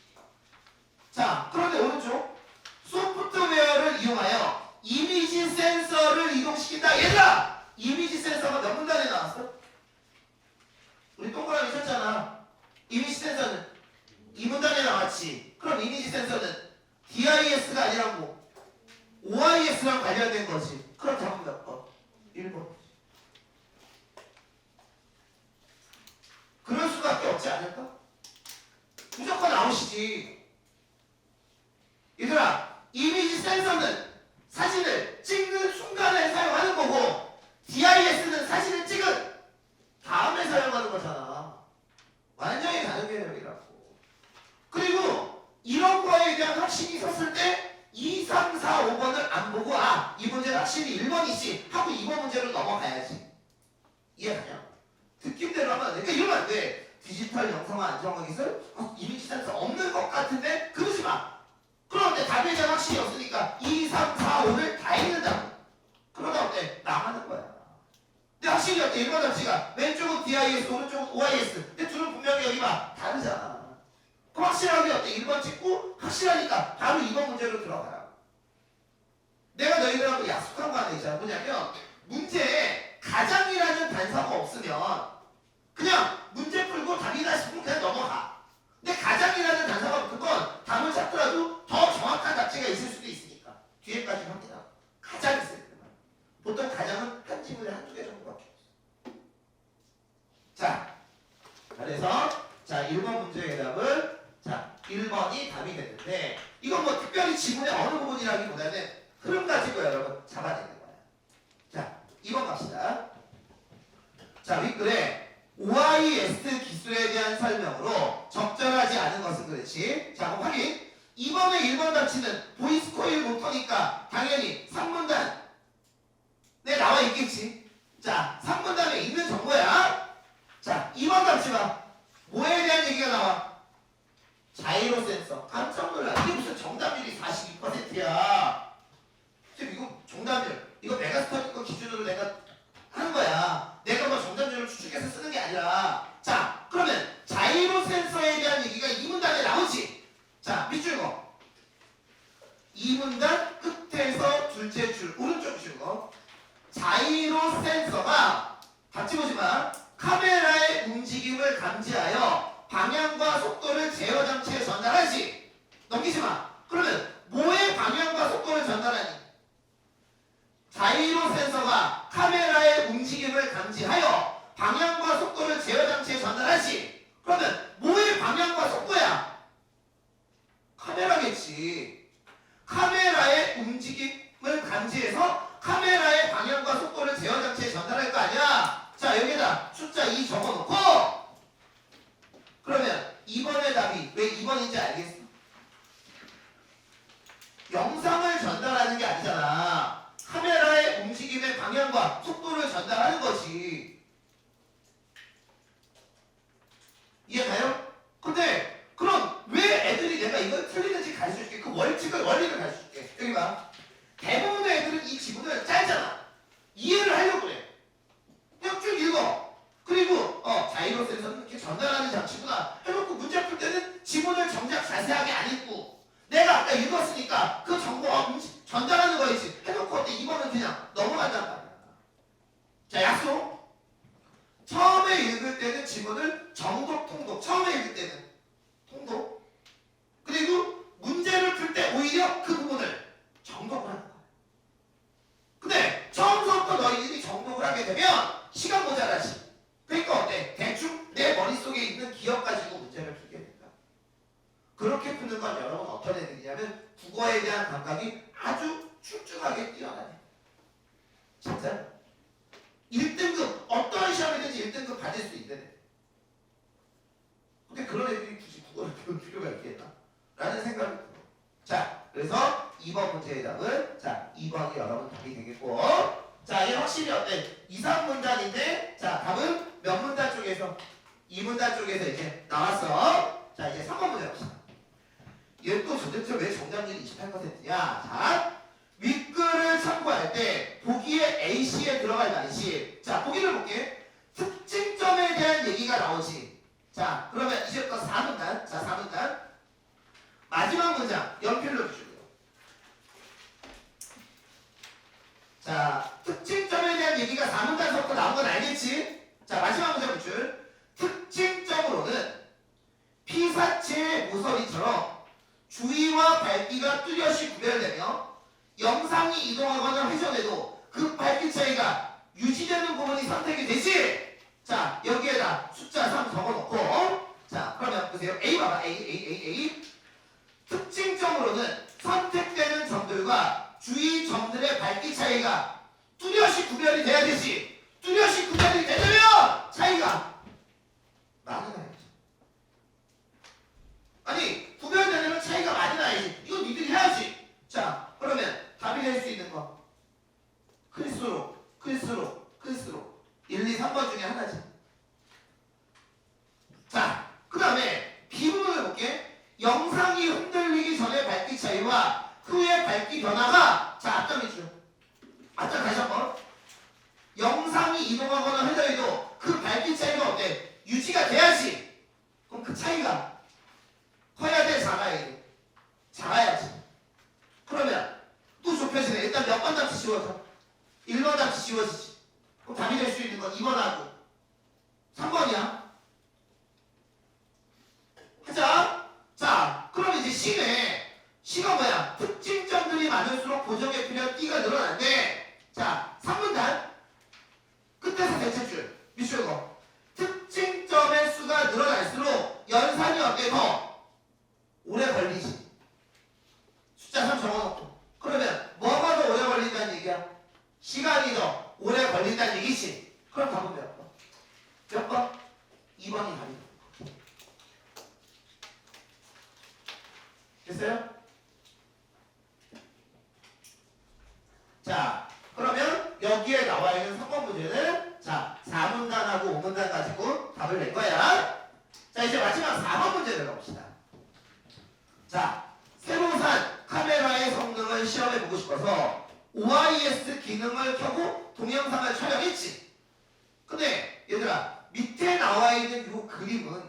자, 그런데 오른쪽 소프트웨어를 이용하여 이미지 센서를 이동시킨다. 얘들아! 이미지 센서가 몇 문단에 나왔어? 우리 동그라미 쳤잖아. 이미지 센서는 2문단에 나왔지. 그럼 이미지 센서는 DIS가 아니라 뭐 OIS랑 관련된 거지. 그럼 답은 몇 번? 1번. 그럴 수밖에 없지 않을까? 무조건 나오시지. 얘들아, 이미지 센서는 사진을 찍는 순간에 사용하는 거고 DIS는 사진을 찍은 다음에 사용하는 거잖아. 완전히 다른 개념이라고. 그리고 이런 거에 대한 확신이 있었을 때 2, 3, 4, 5번을 안 보고 이 문제는 확실히 1번이지 하고 2번 문제로 넘어가야지. 이해가냐? 느낌대로 하면 안 돼. 그러니까 이러면 안 돼. 디지털 영상화 안정화 기술? 이미지 센서 없는 것 같은데? 그러지 마. 그런데 답에 대한 확신이 없으니까 2, 3, 4, 5를 다 읽는다고. 그러다 어때? 나가는 거야. 근데 확실히 어때? 1번 답지가 왼쪽은 DIS, 오른쪽은 OIS. 근데 둘은 분명히 여기 봐. 다르잖아. 그럼 확실하게 어때? 1번 찍고 확실하니까 바로 2번 문제로 들어가라. 내가 너희들하고 약속한 거 하나 있잖아. 뭐냐면 문제에 가장이라는 단서가 없으면 그냥 문제 풀고 답이다 싶으면 그냥 넘어가. 근데 가장이라는 단서가 붙은 건 답을 찾더라도 더 정확한 답지가 있을 수도 있으니까 뒤에까지 합니다. 가장 있을 때만. 보통 가장은 한 지문에 한두 개 정도. 그래서 자 1번 문제의 답은 자 1번이 답이 됐는데 이건 뭐 특별히 지문의 어느 부분이라기보다는 흐름 가지고 여러분 잡아내는 거야. 자 2번 갑시다. 자 윗글에 OIST 기술에 대한 설명으로 적절하지 않은 것은 그렇지. 자 그럼 확인. 2번의 1번 답지는 보이스 코일 모터니까 당연히 3문단 네 나와 있겠지. 자 3문단에 있는 정보야. 자 2번 답지 봐. 뭐에 대한 얘기가 나와? 자이로 센서. 깜짝 놀라. 이게 무슨 정답률이 42%야. 쌤 이거 정답률. 이거 메가스터디 거 기준으로 내가 하는 거야. 내가 뭐 정답률을 추측해서 쓰는 게 아니라. 자 그러면 자이로 센서에 대한 얘기가 2문단에 나오지. 자 밑줄 거. 2문단 끝에서 둘째 줄 오른쪽 줄 거. 자이로 센서가 같이 보지 마. 카메라의 움직임을 감지하여 방향과 속도를 제어 장치에 전달하지. 넘기지 마. 그러면 뭐의 방향과 속도를 전달하니? 자이로 센서가 카메라의 움직임을 감지하여 방향과 속도를 제어 장치에 전달하지. 그러면 뭐의 방향과 속도야? 카메라겠지. 카메라의 움직임을 감지해서 카메라의 방향과 속도를 제어 장치에 전달할 거 아니야. 자 여기다 숫자 2 적어놓고 그러면 2번의 답이 왜 2번인지 알겠어? 영상을 전달하는 게 아니잖아. 카메라의 움직임의 방향과 속도를 전달하는 것이. 이해가요? 근데 그럼 왜 애들이 내가 이걸 틀리는지 가르쳐줄게. 그 원리를 가르쳐줄게. 여기 봐. 대부분의 애들은 이 지문을 짧잖아. 이해를 하려고 그래. 그냥 쭉 읽어. 그리고 자이로 센서는 이렇게 전달하는 장치구나 해놓고 문제 풀 때는 지문을 정작 자세하게 안 읽고 내가 아까 읽었으니까 그 정보 전달하는 거이지 해놓고 어때 이번은 그냥 넘어간단 말이야. 자 약속. 처음에 읽을 때는 지문을 정독 통독. 처음에 읽을 때는 통독. 그리고 문제를 풀 때 오히려 그 부분을 정독을 하는 거야. 근데 처음부터 너희들이 정독을 하게 되면 시간 모자라지. 그러니까 어때? 대충 내 머릿속에 있는 기억 가지고 문제를 풀게 된다. 그렇게 푸는 건 여러분 어떤 애들이냐면 국어에 대한 감각이 아주 출중하게 뛰어나네. 진짜 1등급 어떠한 시험이든지 1등급 받을 수 있는. 근데 그런 애들이 굳이 국어를 배울 필요가 있겠나? 라는 생각이 들어. 자 그래서 2번 문제의 답은 자 2번이 여러분 답이 되겠고. 자 이게 확실히 어때? 2, 3문단인데 자 답은 몇 문단 쪽에서? 2문단 쪽에서 이제 나왔어. 자 이제 3번 문제 봅시다. 얘 또 도대체 왜 정답률이 28%냐? 자 윗글을 참고할 때 보기에 A씨에 들어갈 말이지. 자 보기를 볼게. 특징점에 대한 얘기가 나오지. 자 그러면 이제부터 4문단. 자 4문단 마지막 문장 연필로 주시고요. 자 특징점에 대한 얘기가 4문단서부터 나온 건 알겠지? 자 마지막 문장 줄. 특징적으로는 피사체의 모서리처럼 주위와 밝기가 뚜렷이 구별되며 영상이 이동하거나 회전해도 그 밝기 차이가 유지되는 부분이 선택이 되지. 자 여기에다 숫자 3 적어놓고 자 그러면 보세요. A 봐봐. A 특징적으로는 선택되는 점들과 주위 점들의 밝기 차이가 뚜렷이 구별이 돼야 되지. 뚜렷이 구별이 되려면 차이가 많이 나야지. 아니 구별되려면 차이가 많이 나야지. 이거 니들이 해야지. 자 그러면 답이 될 수 있는 거 클수록 1, 2, 3번 중에 하나지. 자 그 다음에 B부분을 볼게. 영상이 흔들리기 전의 밝기 차이와 후의 밝기 변화가 자 앞장 밑줄. 앞장 다시 한번. 영상이 이동하거나 회전해도 그 밝기 차이가 어때? 유지가 돼야지. 그럼 그 차이가 커야 돼? 작아야 돼? 작아야지. 그러면 또 좁혀지네. 일단 몇 번 답지 지워져? 1번 답지 지워지지. 그럼 답이 될 수 있는 건 2번하고 3번이야. 하자. 자 그럼 이제 시가 뭐야? 특징점들이 많을수록 고정에 필요한 띠가 늘어난대. 자 3문단 끝에서 대체 줄 밑줄 거. 특징점의 수가 늘어 그럼 답은 몇 번? 몇 번? 2번이 답이다. 됐어요? 자, 그러면 여기에 나와 있는 3번 문제는 자, 4문단하고 5문단 가지고 답을 낼 거야. 자, 이제 마지막 4번 문제 들어봅시다. 자, 새로 산 카메라의 성능을 시험해 보고 싶어서 OIS 기능을 켜고 동영상을 촬영했지. 근데 얘들아, 밑에 나와 있는 이 그림은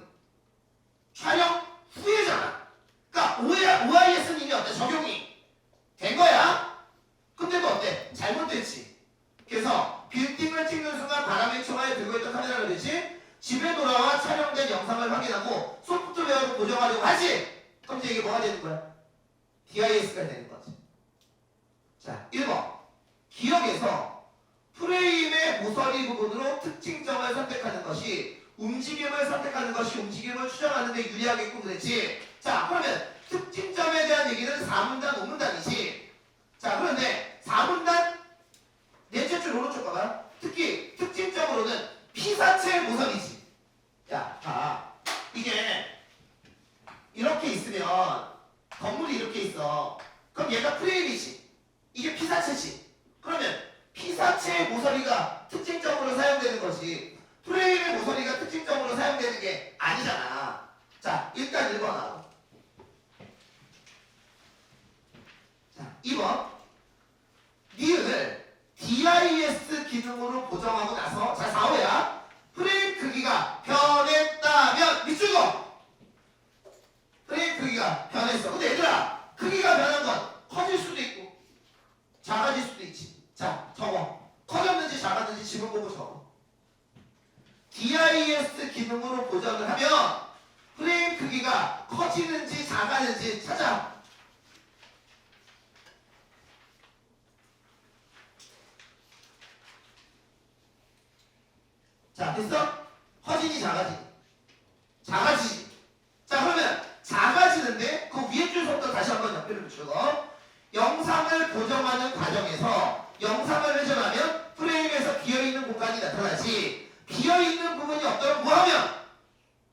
촬영 후에잖아. 그러니까 OIS는 이미 어때? 적용이 된 거야. 근데도 어때? 잘못됐지. 그래서 빌딩을 찍는 순간 바람이 청하에 들고 있던 카메라를 들지 집에 돌아와 촬영된 영상을 확인하고 소프트웨어로 보정하려고 하지. 그럼 이제 이게 뭐가 되는 거야? DIS가 되는 거지. 자, 1번. 기억에서 프레임의 모서리 부분으로 특징점을 선택하는 것이 움직임을 선택하는 것이 움직임을 추정하는 데 유리하겠고 그랬지. 자, 그러면 특징점에 대한 얘기는 4문단, 5문단이지. 자, 그런데 4문단 넷째 줄 오른쪽 봐봐. 특히 특징적으로는 피사체 모서리지. 야, 봐. 이게 이렇게 있으면 건물이 이렇게 있어. 그럼 얘가 프레임이지. 이게 피사체지. 그러면 피사체의 모서리가 특징적으로 사용되는 거지. 프레임의 모서리가 특징적으로 사용되는 게 아니잖아. 자, 일단 1번 하고. 자, 2번. 니은을 DIS 기능으로 보정하고 나서 자, 4호야. 프레임 크기가 변했다면 밑줄 거. 프레임 크기가 변했어. 근데 얘들아, 크기가 변한 건 커질 수도 있고 작아질 수도 있지. 자, 적어. 커졌는지 작았는지 지문 보고 적어. DIS 기능으로 보정을 하면 프레임 크기가 커지는지 작아지는지 찾아. 자, 됐어? 커지니 작아지니? 작아지지. 자, 그러면 작아지는데 그 위에 줄 속도 다시 한번 연필을 붙이고 영상을 보정하는 과정에서 영상을 회전하면 프레임에서 비어있는 공간이 나타나지. 비어있는 부분이 없도록 뭐하면?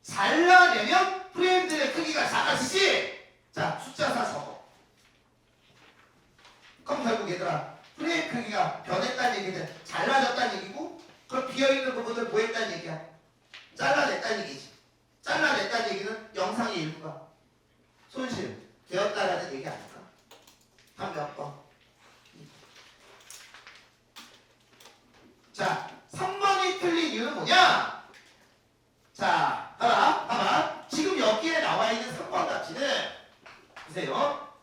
잘라내면 프레임들의 크기가 작아지지. 자, 숫자 4 적어. 그럼 결국 얘들아, 프레임 크기가 변했다는 얘기는 잘라졌다는 얘기고, 그럼 비어있는 부분을 뭐 했다는 얘기야? 잘라냈다는 얘기지. 잘라냈다는 얘기는 영상의 일부가 손실되었다라는 얘기 아닐까? 한 몇 번? 자, 3번이 틀린 이유는 뭐냐? 자, 봐봐. 지금 여기에 나와 있는 3번 답지는 보세요.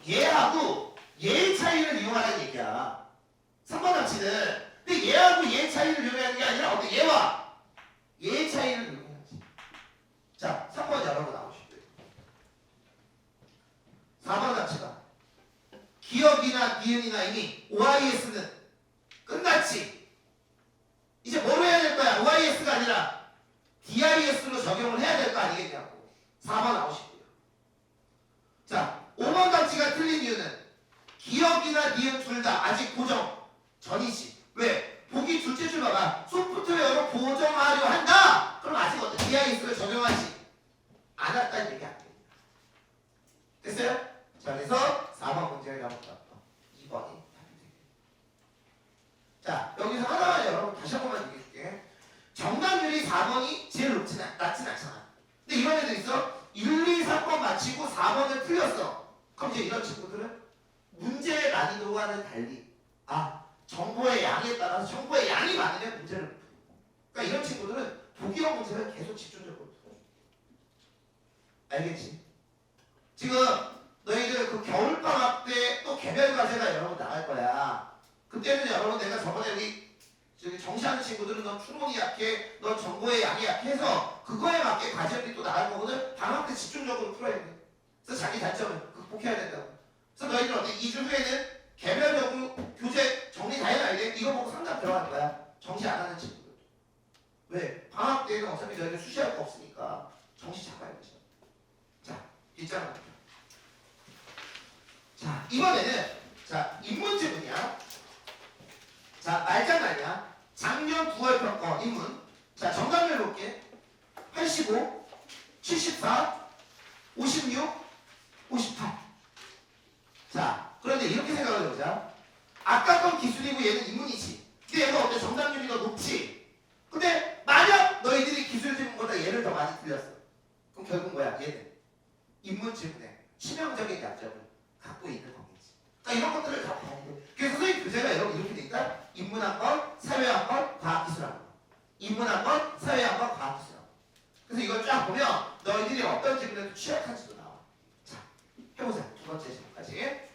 얘하고 얘의 차이를 이용하라는 얘기야. 3번 답지는. 근데 얘하고 얘의 차이를 이용하는 게 아니라 어떤 얘와 얘의 차이를 이용해야지. 자, 3번 여러분 나오시고요. 4번 답지가 기억이나 니은이나 이미 OIS는 끝났지. 이제 뭐로 해야 될 거야? OIS가 아니라 DIS로 적용을 해야 될 거 아니겠냐고. 4번 나오시고요. 자, 5번 답지가 틀린 이유는 기억이나 니은 둘 다 아직 보정 전이지. 왜? 보기 둘째 줄 봐봐. 소프트웨어로 보정하려 한다. 그럼 아직 어떤 DIS를 적용하지 않았다는 얘기 안 됩니다. 됐어요? 자, 그래서 4번 문제를 한번 봤다. 2번이 답이 되겠네. 자, 여기서 하나만 여러분 다시 한 번만 얘기해줄게. 정답률이 4번이 제일 낮진 않잖아. 근데 이런 애들 있어. 1, 2, 3번 맞히고 4번을 틀렸어. 그럼 이제 이런 친구들은 문제의 난이도와는 달리 정보의 양에 따라서 정보의 양이 많으면 문제를 풀어. 그러니까 이런 친구들은 독일어 문제를 계속 집중적으로 풀어. 알겠지? 지금 너희들 그 겨울방학 때 또 개별 과제가 여러분 나갈 거야. 그때는 여러분 내가 저번에 여기 저기 정시하는 친구들은 넌 추론이 약해, 넌 정보의 양이 약해서 그거에 맞게 과제들이 또 나갈 거거든. 방학 때 집중적으로 풀어야 돼. 그래서 자기 단점을 극복해야 된다고. 그래서 너희들 어때? 2주 후에는 개별적으로 교재 정리 다 해놔야 돼. 이거 보고 상담 들어갈 거야. 정시 안 하는 친구들. 왜? 방학 때는 어차피 너희들 수시할 거 없으니까 정시 잡아야 되죠. 자, 뒷장 갑니다. 자, 이번에는 자, 인문지문이야. 자, 말장난이야. 작년 9월 평가 인문. 자, 정답을 볼게. 85, 74, 56, 58. 자, 그런데 이렇게 생각을 해보자. 아까 건 기술이고 얘는 인문이지. 근데 얘가 어때? 정답률이 더 높지. 근데 만약 너희들이 기술 질문보다 얘를 더 많이 틀렸어. 그럼 결국 뭐야? 얘는 인문 질문에 치명적인 약점을 갖고 있는 거겠지. 그러니까 이런 것들을 다 봐야 돼. 그래서 선생님 교재가 여러분 이렇게 되니까 인문학번, 사회학번, 과학기술학번. 인문학번, 사회학번, 과학기술학번. 그래서 이걸 쫙 보면 너희들이 어떤 질문에도 취약한지도 나와. 자, 해보자. 두 번째 질문까지.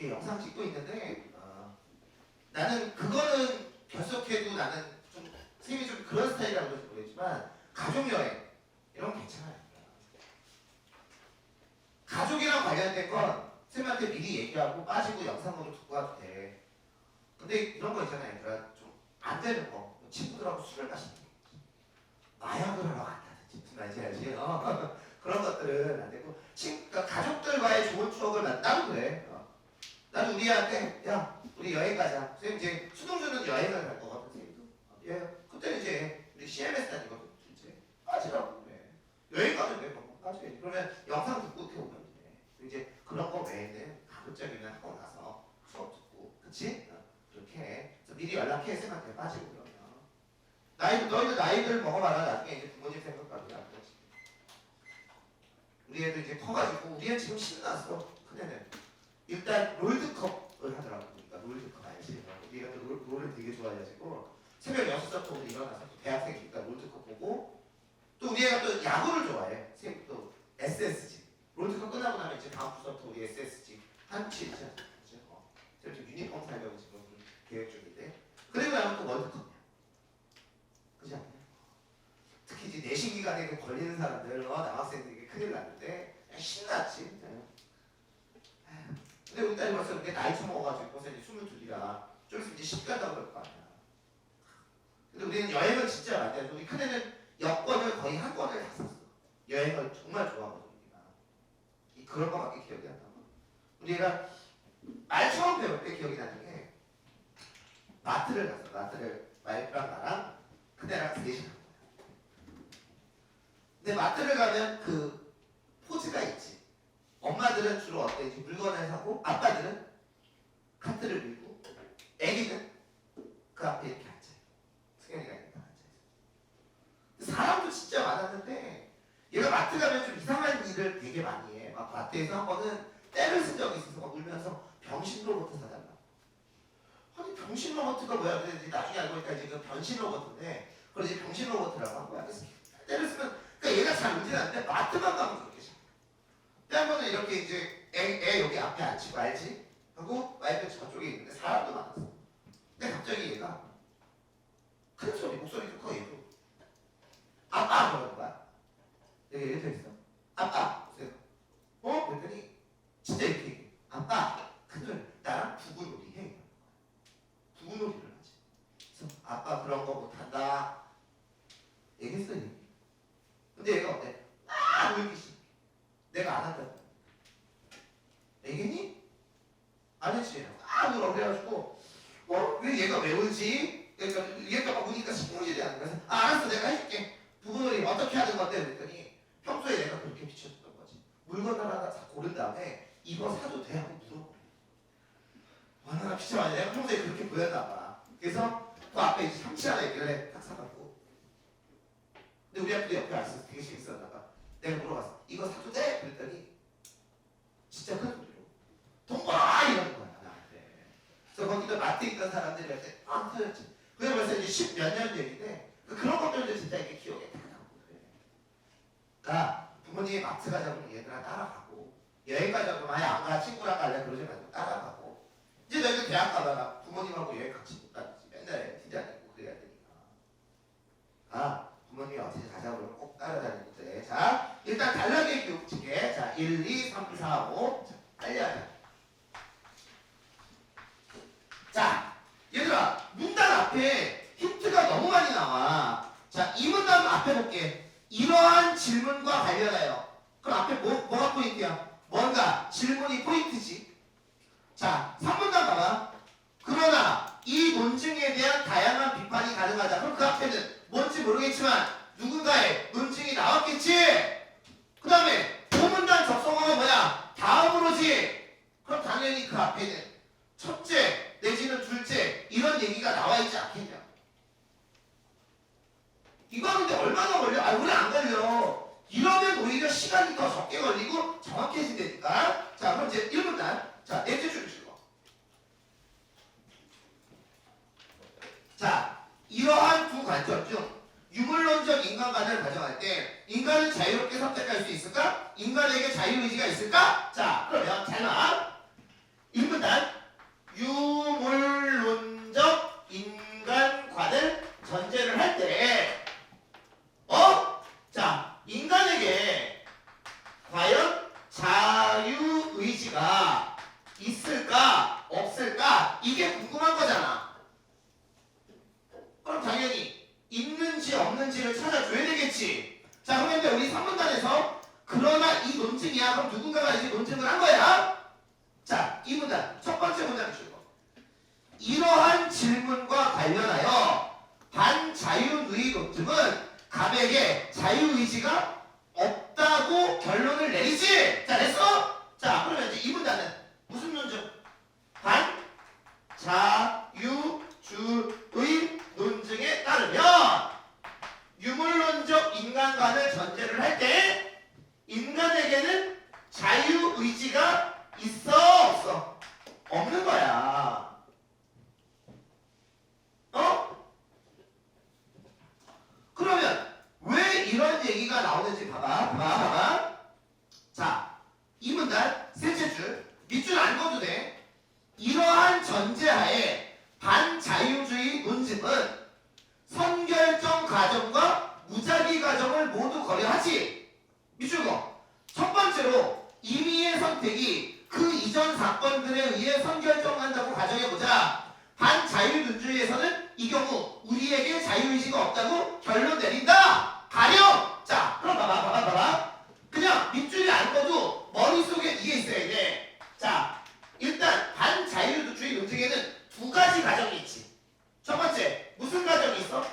이렇게 영상 찍고 있는데 나는 그거는 결석해도 나는 좀 쌤이 좀 그런 스타일이라고 그런지 모르겠지만 가족 여행 이런 거 괜찮아요. 가족이랑 관련된 건 쌤한테 미리 얘기하고 빠지고 영상으로 듣고 와도 돼. 근데 이런 거 있잖아요. 얘들아 좀 안 되는 거 친구들하고 술을 마시는 거 마약을 하러 간다든지 무슨 말인지 알지? 그런 것들은 안 되고 그러니까 가족들과의 좋은 추억을 나도 그래. 나도 우리한테 야 우리 여행 가자. 선생님 이제 수동주는 여행을 갈 거거든. 선생님도. 예. 그때 이제 우리 CMS 다니거든. 이제 빠지라고 그래. 여행 가면 돼. 빠져야지. 그러면 영상 듣고 이렇게 오면 돼. 이제 그런 거 외에는 가급적이면 하고 나서 수업 듣고, 그치? 그렇게 해. 그래서 미리 연락해 쌤한테 빠지고 그러면. 너희들 나이들 먹어봐라. 나중에 이제 부모님 생각하고 안 그러지. 우리 애도 이제 커가지고 우리 애 지금 신났어. 큰애는. 일단 롤드컵을 하더라고. 그러니까 롤드컵 알지? 우리가 또 롤을 되게 좋아해가지고 새벽 6시부터 일어나서 또 대학생이니까 롤드컵 보고 또 우리 애가 또 야구를 좋아해. 또 SSG. 롤드컵 끝나고 나면 이제 다음 주부터 우리 SSG 한국 시리즈 하죠. 지금 유니폼 사려고 지금 계획 중인데 그리고 나면 또 월드컵이야. 그렇지 않냐? 특히 이제 내신 기간에 걸리는 사람들, 남학생들이 큰일 났는데 신났지. 근데 우리 딸이 벌써 이렇게 나이 처먹어가지고 벌써 이제 22이라 좀 있으면 이제 10 간다고 그럴 거 아니야. 근데 우리는 여행을 진짜 많이 해서 우리 큰애는 여권을 거의 한 권을 다 샀어. 여행을 정말 좋아하거든 우리가. 그런 거밖에 기억이 안 나고. 우리가 말 처음 배울 때 기억이 나는 게 마트를 갔어. 마트를 와이프랑 나랑 큰애랑 셋이 간 거야. 근데 마트를 가면 그 포즈가 있지. 엄마들은 주로 어때? 이제 물건을 사고 아빠들은 카트를 밀고 애기는 그 앞에 이렇게 앉아요. 승현이가 이렇게 앉아있어. 사람도 진짜 많았는데 얘가 마트 가면 좀 이상한 일을 되게 많이 해. 막 마트에서 한 번은 때를 쓴 적이 있어서 막 울면서 병신 로봇 사달라. 아니 병신 로봇가 뭐야? 근데 나중에 알고 보니까 이제 그 변신 로봇인데 그걸 이제 병신 로봇이라고 한 거야. 그래서 때를 쓰면 그러니까 얘가 잘 울진 않는데 마트만 가면 그렇게 잘. 한 번은 이렇게 이제 애 여기 앞에 앉히고 알지? 하고 와이프 저쪽에 있는데 사람도 많았어. 근데 갑자기 얘가 큰 소리, 목소리도 커 얘도 아빠 그러는 거야. 내가 이렇게 있어. 아빠 보세요. 그랬더니 진짜 이렇게 얘기해. 아빠 큰 소리 나랑 부부놀이 해. 부부놀이를 하지. 그래서 아빠 그런 거 못한다 얘기했어. 얘기. 근데 얘가 어때? 막 울기 시작해. 내가 안 한다. 애기니? 안 했지. 울어. 그래가지고 왜 얘가 왜 울지? 그러니까 얘가 막 우니까 신경질이 안 나서 알았어 내가 해줄게. 부부놀이 어떻게 하는 건데? 그랬더니 평소에 내가 그렇게 비춰줬던 거지. 물건 하나 고른 다음에 이거 사도 돼? 하고 물어보래. 얼마나 비춰봐야 내가 평소에 그렇게 보였나 봐. 그래서 그 앞에 이제 삼치 하나 있길래 딱 사갖고. 근데 우리 아빠도 옆에 왔어. 되게 재밌었나 봐. 내가 물어봤어. 이거 사도 돼? 그랬더니 진짜 큰 소리로 동거라 이러는 거야 나한테. 그래서 거기도 마트에 있던 사람들이 할 때 터졌지. 그게 벌써 이제 10몇 년 전인데 그런 것들도 진짜 이렇게 기억에 다 나고 그래. 그러니까 부모님이 마트 가자고 얘들아 따라가고 여행 가자고 많이 안 가 친구랑 갈래 그러지 말고 따라가고 이제 너희들 대학 가다가 부모님하고 여행 같이 못 가지 맨날 디자니고 그래야 되니까. 부모님이 어떻게 가자고 그러면 꼭 따라다니고 돼. 자, 일단 단락의 교육지게. 자, 1, 2, 3, 4, 5. 자, 빨리 하자. 자, 얘들아, 문단 앞에 힌트가 너무 많이 나와. 자, 이 문단 앞에 볼게. 이러한 질문과 관련하여. 그럼 앞에 뭐가 포인트야? 뭔가 질문이 포인트지. 자, 3문단 봐봐. 그러나 이 논증에 대한 다양한 비판이 가능하다. 그럼 그 앞에는 뭔지 모르겠지만 누군가의 논증이 나왔겠지. 그 다음에 보문단 접속어가 뭐야? 다음으로지. 그럼 당연히 그 앞에는 첫째 내지는 둘째 이런 얘기가 나와 있지 않겠냐. 이거 하는데 얼마나 걸려? 오래 안 걸려. 이러면 오히려 시간이 더 적게 걸리고 정확해진다니까. 자, 그럼 이제 1문단. 자, 넷째 줄 읽어. 자, 이러한 두 관점 중 유물론적 인간관을 가정할 때 인간은 자유롭게 선택할 수 있을까? 인간에게 자유의지가 있을까? 자, 그러면 잘 봐. 1문단 자, 이게 궁금한 거잖아. 그럼 당연히 있는지 없는지를 찾아줘야 되겠지. 자, 그런데 우리 3문단에서 그러나 이 논증이야. 그럼 누군가가 이제 논증을 한 거야. 자, 이 문단 첫 번째 문장을 주고 이러한 질문과 관련하여 반자유주의 논증은 감에게 자유의지가 없다고 결론을 내리지. 자, 됐어? 자, 그러면 이제 이 문단은 무슨 논증? 반자유주의 논증에 따르면 유물론적 인간관을 전제를 할 때 인간에게는 자유의지가 있어 없어? 없는 거야. 어? 그러면 왜 이런 얘기가 나오는지 봐봐. 자, 이 문단 셋째 줄 밑줄 안 그어도 돼. 이러한 전제하에 반자유주의 논증은 선결정 과정과 무작위 과정을 모두 고려하지. 밑줄 그어. 첫 번째로 임의의 선택이 그 이전 사건들에 의해 선결정한다고 가정해보자. 반자유주의에서는 이 경우 우리에게 자유의지가 없다고 결론 내린다. 가령. 자, 그럼 봐봐. 그냥 밑줄이 안 꺼도 머릿속에 이게 있어야 돼. 자, 일단 반자유주의 논증에는 두 가지 과정이 있지. 첫 번째, 무슨 과정이 있어?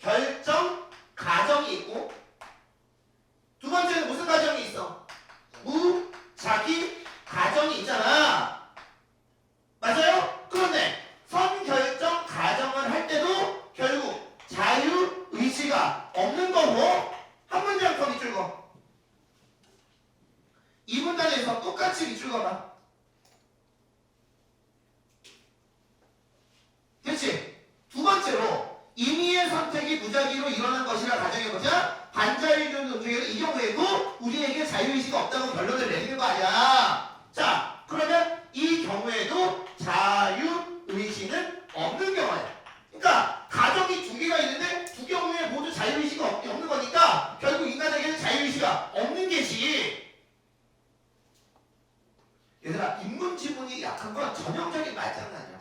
선결정 과정이 있고, 두 번째는 무슨 과정이 있어? 무작위 과정이 있잖아. 맞아요? 그런데 선결정 과정을 할 때도 결국 자유의지가 없는 거고. 한 문장 더 밑줄 그어. 이 문단에서 똑같이 밑줄 그어봐. 그렇지? 두 번째로 임의의 선택이 무작위로 일어난 것이라 가정해보자. 반자유주의 논증에는 이 경우에도 우리에게 자유의지가 없다고 결론을 내리는 거 아니야. 자, 그러면 이 경우에도 자유의지는 없는 경우야. 그러니까 가정이 두 개가 있는데 두 경우에 모두 자유의지가 없는 거니까 결국 인간에게는 자유의지가 없는 게지. 얘들아, 인문지문이 약한 건 전형적인 말장난이야.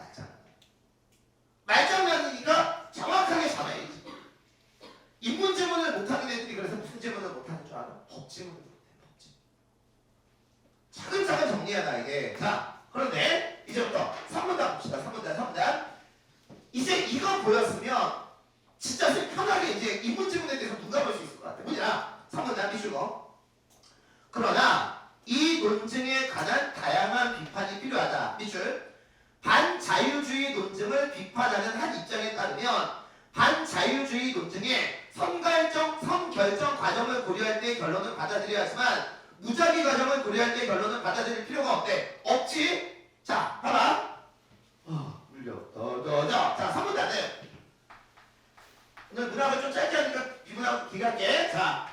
말장난이니까 정확하게 잡아야지. 인문지문을 못하는 애들이 그래서 무슨 지문을 못하는 줄 알아? 법지문을 못해. 법지문. 차근차근 정리하다 이게. 자, 그런데 이제부터 3문단 봅시다. 3문단. 이제 이거 보였으면 진짜 편하게 이제 인문지문에 대해서 눈 감을 수 있을 것 같아. 뭐냐? 3문단 비추고. 그러나 이 논증에 관한 다양한 비판이 필요하다. 밑줄. 반자유주의 논증을 비판하는 한 입장에 따르면 반자유주의 논증에 선결정 과정을 고려할 때의 결론을 받아들여야 하지만 무작위 과정을 고려할 때의 결론을 받아들일 필요가 없대. 없지? 자, 봐봐. 물려. 자, 3문단은 오늘 문학을 좀 짧게 하니까 비문하고 길게 할게. 자,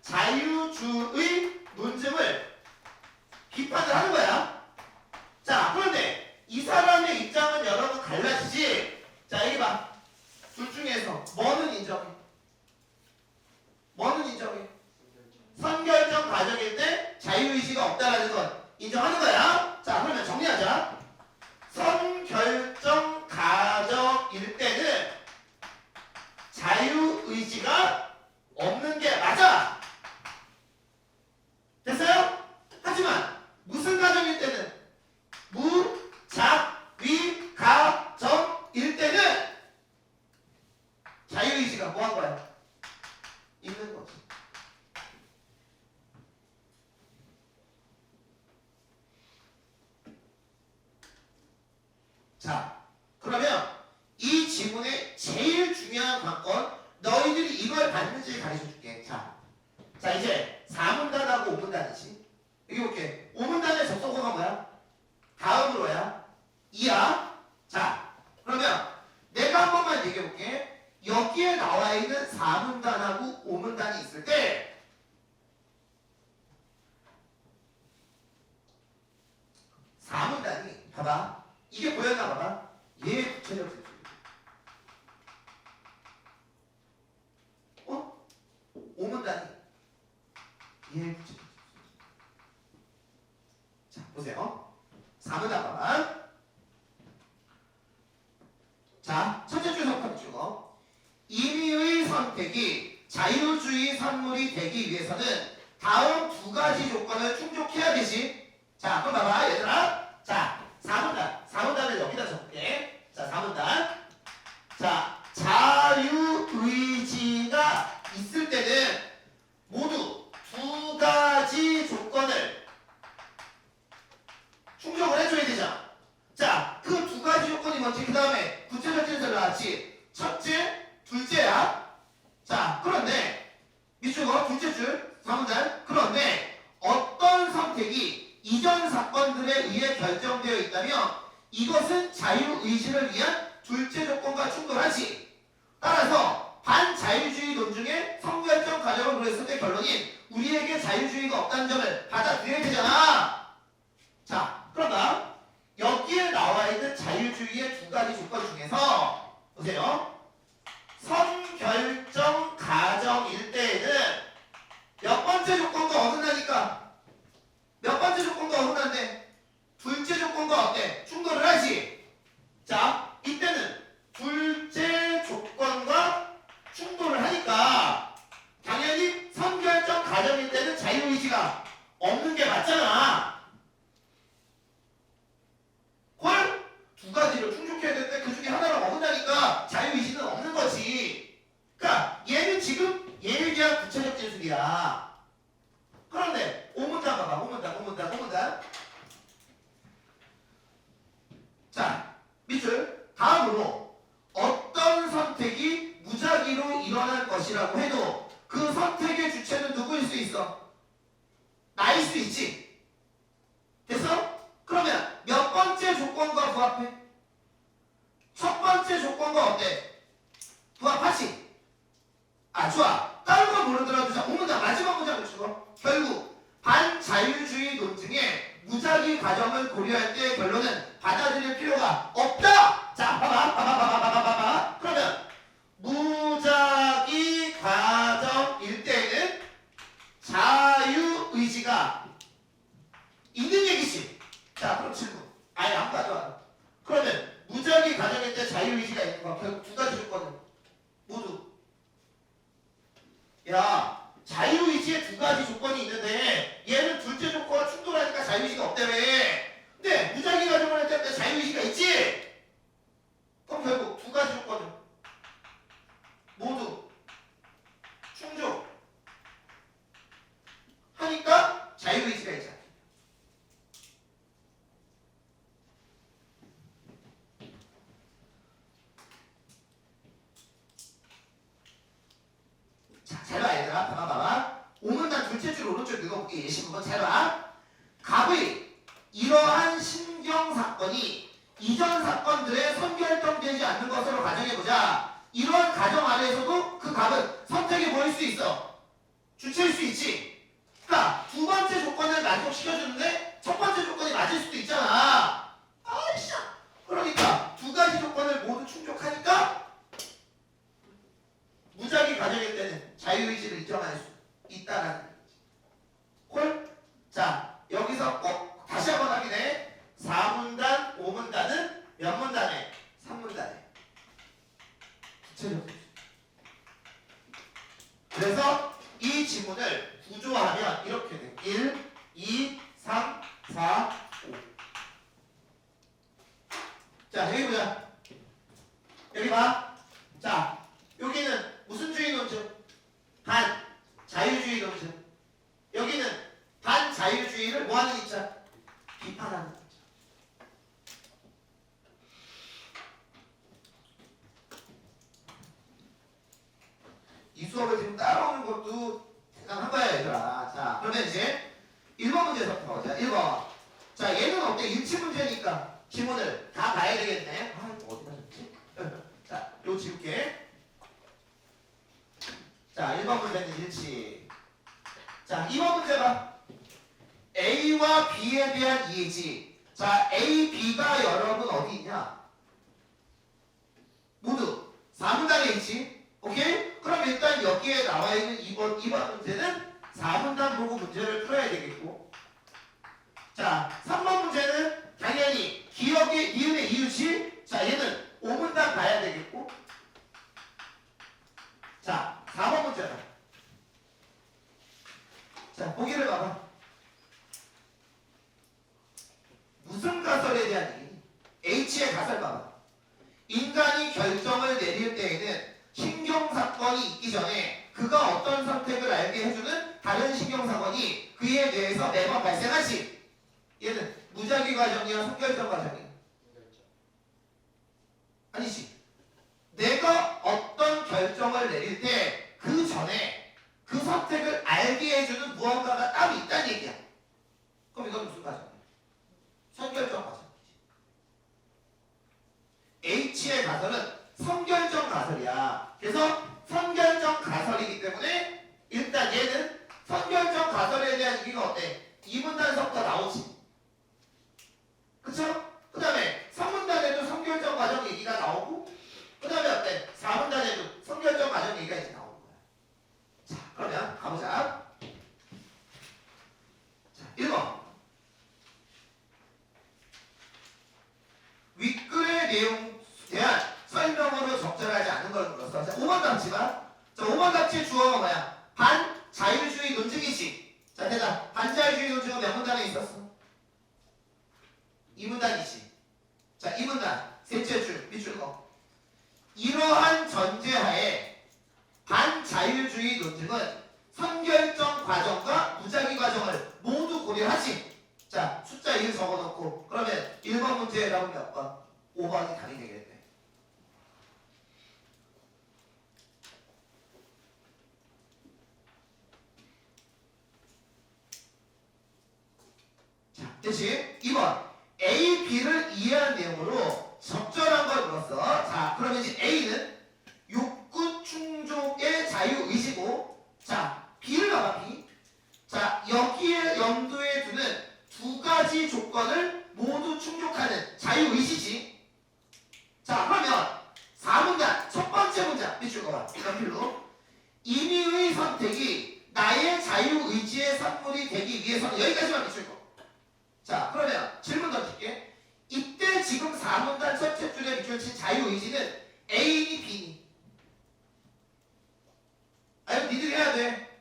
반자유주의 논증을 비판을 하는 거야. 자, 그런데 이 사람의 입장은 여러분 갈라지지. 자, 여기 봐. 둘 중에서 뭐는 인정해? 선결정 과정일 때 자유의지가 없다라는 건 인정하는 거야. 자, 그러면 정리하자. 선결정 과정일 때는 자유의지가 없는 게 맞아. 됐어요? 하지만 무슨 과정일 때는 무작위 과정일 때는 자유의지가 뭐 한 거야? 있는 거지. 자, 그러면 이 지문의 제일 중요한 관건, 너희들이 이걸 봤는지 가르쳐 줄게. 자, 이제 4문단하고 5문단이지. 여기 볼게. 5문단의 접속어가 뭐야? 다음으로야. 이야. 자, 그러면 내가 한 번만 얘기해 볼게. 여기에 나와 있는 4문단하고 5문단이 있을 때 4문단이 봐봐. 이게 보였나 봐봐. 얘 구체적 제출. 5문단이 얘 구체적 제출. 자, 보세요. 4문단 봐봐. 자, 첫째 줄 선택이죠. 임의의 선택이 자유주의 산물이 되기 위해서는 다음 두 가지 조건을 충족해야 되지. 자, 그럼 봐봐, 얘들아. 자, 4문단을 여기다 적을게. 자, 4문단. 자, 자유의지가 있을 때는 모두 두 가지 조건을 충족을 해줘야 되잖아. 자, 그 두 가지 조건이 뭔지 그 다음에 구체적 진술을 나왔지. 첫째, 둘째야. 자, 그런데 밑줄거 둘째 줄 4문단. 그런데 어떤 선택이 이전 사건들에 의해 결정되어 있다면 이것은 자유의지를 위한 둘째 조건과 충돌하지. 따라서 반자유주의론 중에 성결정 가정을 그랬을 때 결론인 우리에게 자유주의가 없다는 점을 받아들여야 되잖아. 자, 그런가? 여기에 나와 있는 자유주의의 두 가지 조건 중에서 보세요. 성결정 가정일 때에는 몇 번째 조건과 어긋나니까? 몇 번째 조건과 어긋난데? 둘째 조건과 어때? 충돌을 하지. 자, 이때는 둘째 조건과 충돌을 하니까 당연히 성결정 가정일 때는 자유의지가 없는 게 맞잖아. 헐? 두 가지를 충족해야 되는데 그 중에 하나를 어긋나니까 자유의지는 없는 거지. 그러니까 얘는 지금 얘에 대한 구체적 진술이야. 그런데 5문단 봐봐. 5문단. 자, 밑줄. 다음으로 어떤 선택이 무작위로 일어날 것이라고 해도 그 선택의 주체는 누구일 수 있어? 나일 수 있지. 됐어? 그러면 몇 번째 조건과 부합해? 첫 번째 조건과 어때? 부합하지? 아, 좋아. 다른 건 모르더라도 자, 5문단 마지막 문장을 주고 결국 반자유주의 논증에 무작위 가정을 고려할 때 결론은 받아들일 필요가 없다. 자, 봐봐. 그러면 무작위 가정일 때는 자유의지가 있는 얘기지. 자, 그럼 질문. 아예 안 가져와. 그러면 무작위 가정일 때 자유의지가 있는 거 결국 두 가지 조건은 모두. 야, 자유의지에 두 가지 조건이 있는데 얘는 둘째 조건과 충돌하니까 자유의지가 없다며. 근데 무작위 가정을 할 때 자유의지가 있지? 그럼 결국 두 가지 조건을 모두 충족 하니까 자유의지가 있잖아. 자, 잘 봐, 얘들아. 봐봐. 5문단 둘째 줄 오른쪽 읽어볼게. 예시 한번 잘 봐. 갑의 이러한 신경사건이 이전 사건들에 선결정되지 않는 것으로 가정해보자. 이러한 가정 아래에서도 그 갑은 선택이 뭐일 수 있어? 주체일 수 있지. 그러니까 두 번째 조건을 만족시켜주는데 첫 번째 조건이 맞을 수도 있잖아. 아이씨. 그러니까 두 가지 조건을 모두 충족하니까 무작위 가정일 때는 자유의지를 인정할 수 있다라는 거지. 콜? 자, 여기서 다시 한번 확인해. 4문단, 5문단은 몇 문단에? 3문단에. 구체적. 그래서 이 지문을 구조하면 이렇게 돼. 1, 2, 3, 4, 5. 자, 여기 보자. 여기 봐. 자, 여기는 무슨 주의 논증? 반자유주의 논증. 여기는 반자유주의를 뭐하는 입장? 비판하는 입장. 이 수업을 지금 따라오는 것도 대단한 거야, 얘들아. 자, 그러면 이제 1번 문제부터 보자. 1번. 자, 얘는 어때? 일치 문제니까 지문을 다 봐야 되겠네. 아, 이거 어디다 줬지? 자, 요 지울게. 자, 1번 문제는 일치. 자, 2번 문제 봐. A와 B에 대한 이해지. 자, A, B가 여러분 어디 있냐? 모두 4문단에 있지. 오케이? 그럼 일단 여기에 나와 있는 2번 문제는 4문단 보고 문제를 풀어야 되겠고. 자, 3번 문제는 당연히 기억의 니은의 이유지. 자, 얘는 5문단 봐야 돼. H의 가설 봐봐. 인간이 결정을 내릴 때에는 신경사건이 있기 전에 그가 어떤 선택을 알게 해주는 다른 신경사건이 그에 대해서 매번 발생하지. 얘는 무작위 과정이야, 선결정 과정이야? 아니지. 내가 어떤 결정을 내릴 때 그 전에 그 선택을 알게 해주는 무언가가 따로 있다는 얘기야. 그럼 이건 무슨 과정이야? 선결정 과정이지. H의 가설은 선결정 가설이야. 그래서 선결정 가설이기 때문에 일단 얘는 선결정 가설에 대한 얘기가 어때? 2문단서부터 나오지. 그쵸? 그 다음에 3문단에도 선결정 과정 얘기가 나오고 그 다음에 어때? 4문단에도 선결정 과정 얘기가 이제 나오는 거야. 자, 그러면 가보자. 자, 1번. 윗글의 내용 대한 설명으로 적절하지 않은 걸 물었어. 자, 5번 답지가. 자, 5번 답지의 주어가 뭐야? 반자율주의 논증이지. 자, 대답. 반자율주의 논증은 몇 문단에 있었어? 2문단이지. 자, 2문단. 셋째 줄, 밑줄 거. 이러한 전제하에 반자율주의 논증은 선결정 과정과 무작위 과정을 모두 고려하지. 자, 숫자 1 적어놓고 그러면 1번 문제의 답은 몇 번? 5번이 답이 되겠네. 자, 대신 2번 A, B를 이해한 내용으로 적절한 걸 물었어. 자, 그러면 이제 A는 욕구 충족의 자유의지고, 자, B를 봐봐, B. 자, 여기에 염두에 두는 두 가지 조건을 모두 충족하는 자유의지지. 자, 그러면 4문단 첫 번째 문장 밑줄 거봐. 연필로. 임의의 선택이 나의 자유의지의 산물이 되기 위해서는 여기까지만 밑줄 거. 자, 그러면 질문 던질게. 이때 지금 4문단 첫째 줄에 밑줄 친 자유의지는 A니 B니? 아니, 니들이 해야 돼.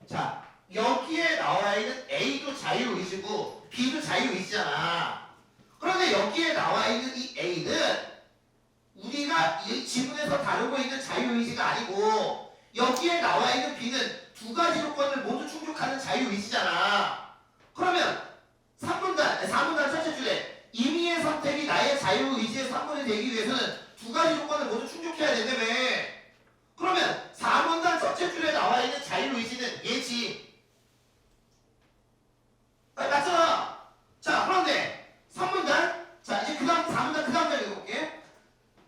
자, 여기에 나와 있는 A도 자유의지고 B도 자유의지잖아. 그런데 여기에 나와 있는 이 A는 우리가 이 지문에서 다루고 있는 자유의지가 아니고 여기에 나와 있는 B는 두 가지 조건을 모두 충족하는 자유의지잖아. 그러면 4문단 첫째 줄에 임의의 선택이 나의 자유의지의 산물이 되기 위해서는 두 가지 조건을 모두 충족해야 된다며. 그러면 4문단 첫째 줄에 나와 있는 자유의지는 얘지. 맞잖아. 자, 그런데 3문단. 자, 이제 그 다음 4문단 그 다음 장 읽어볼게.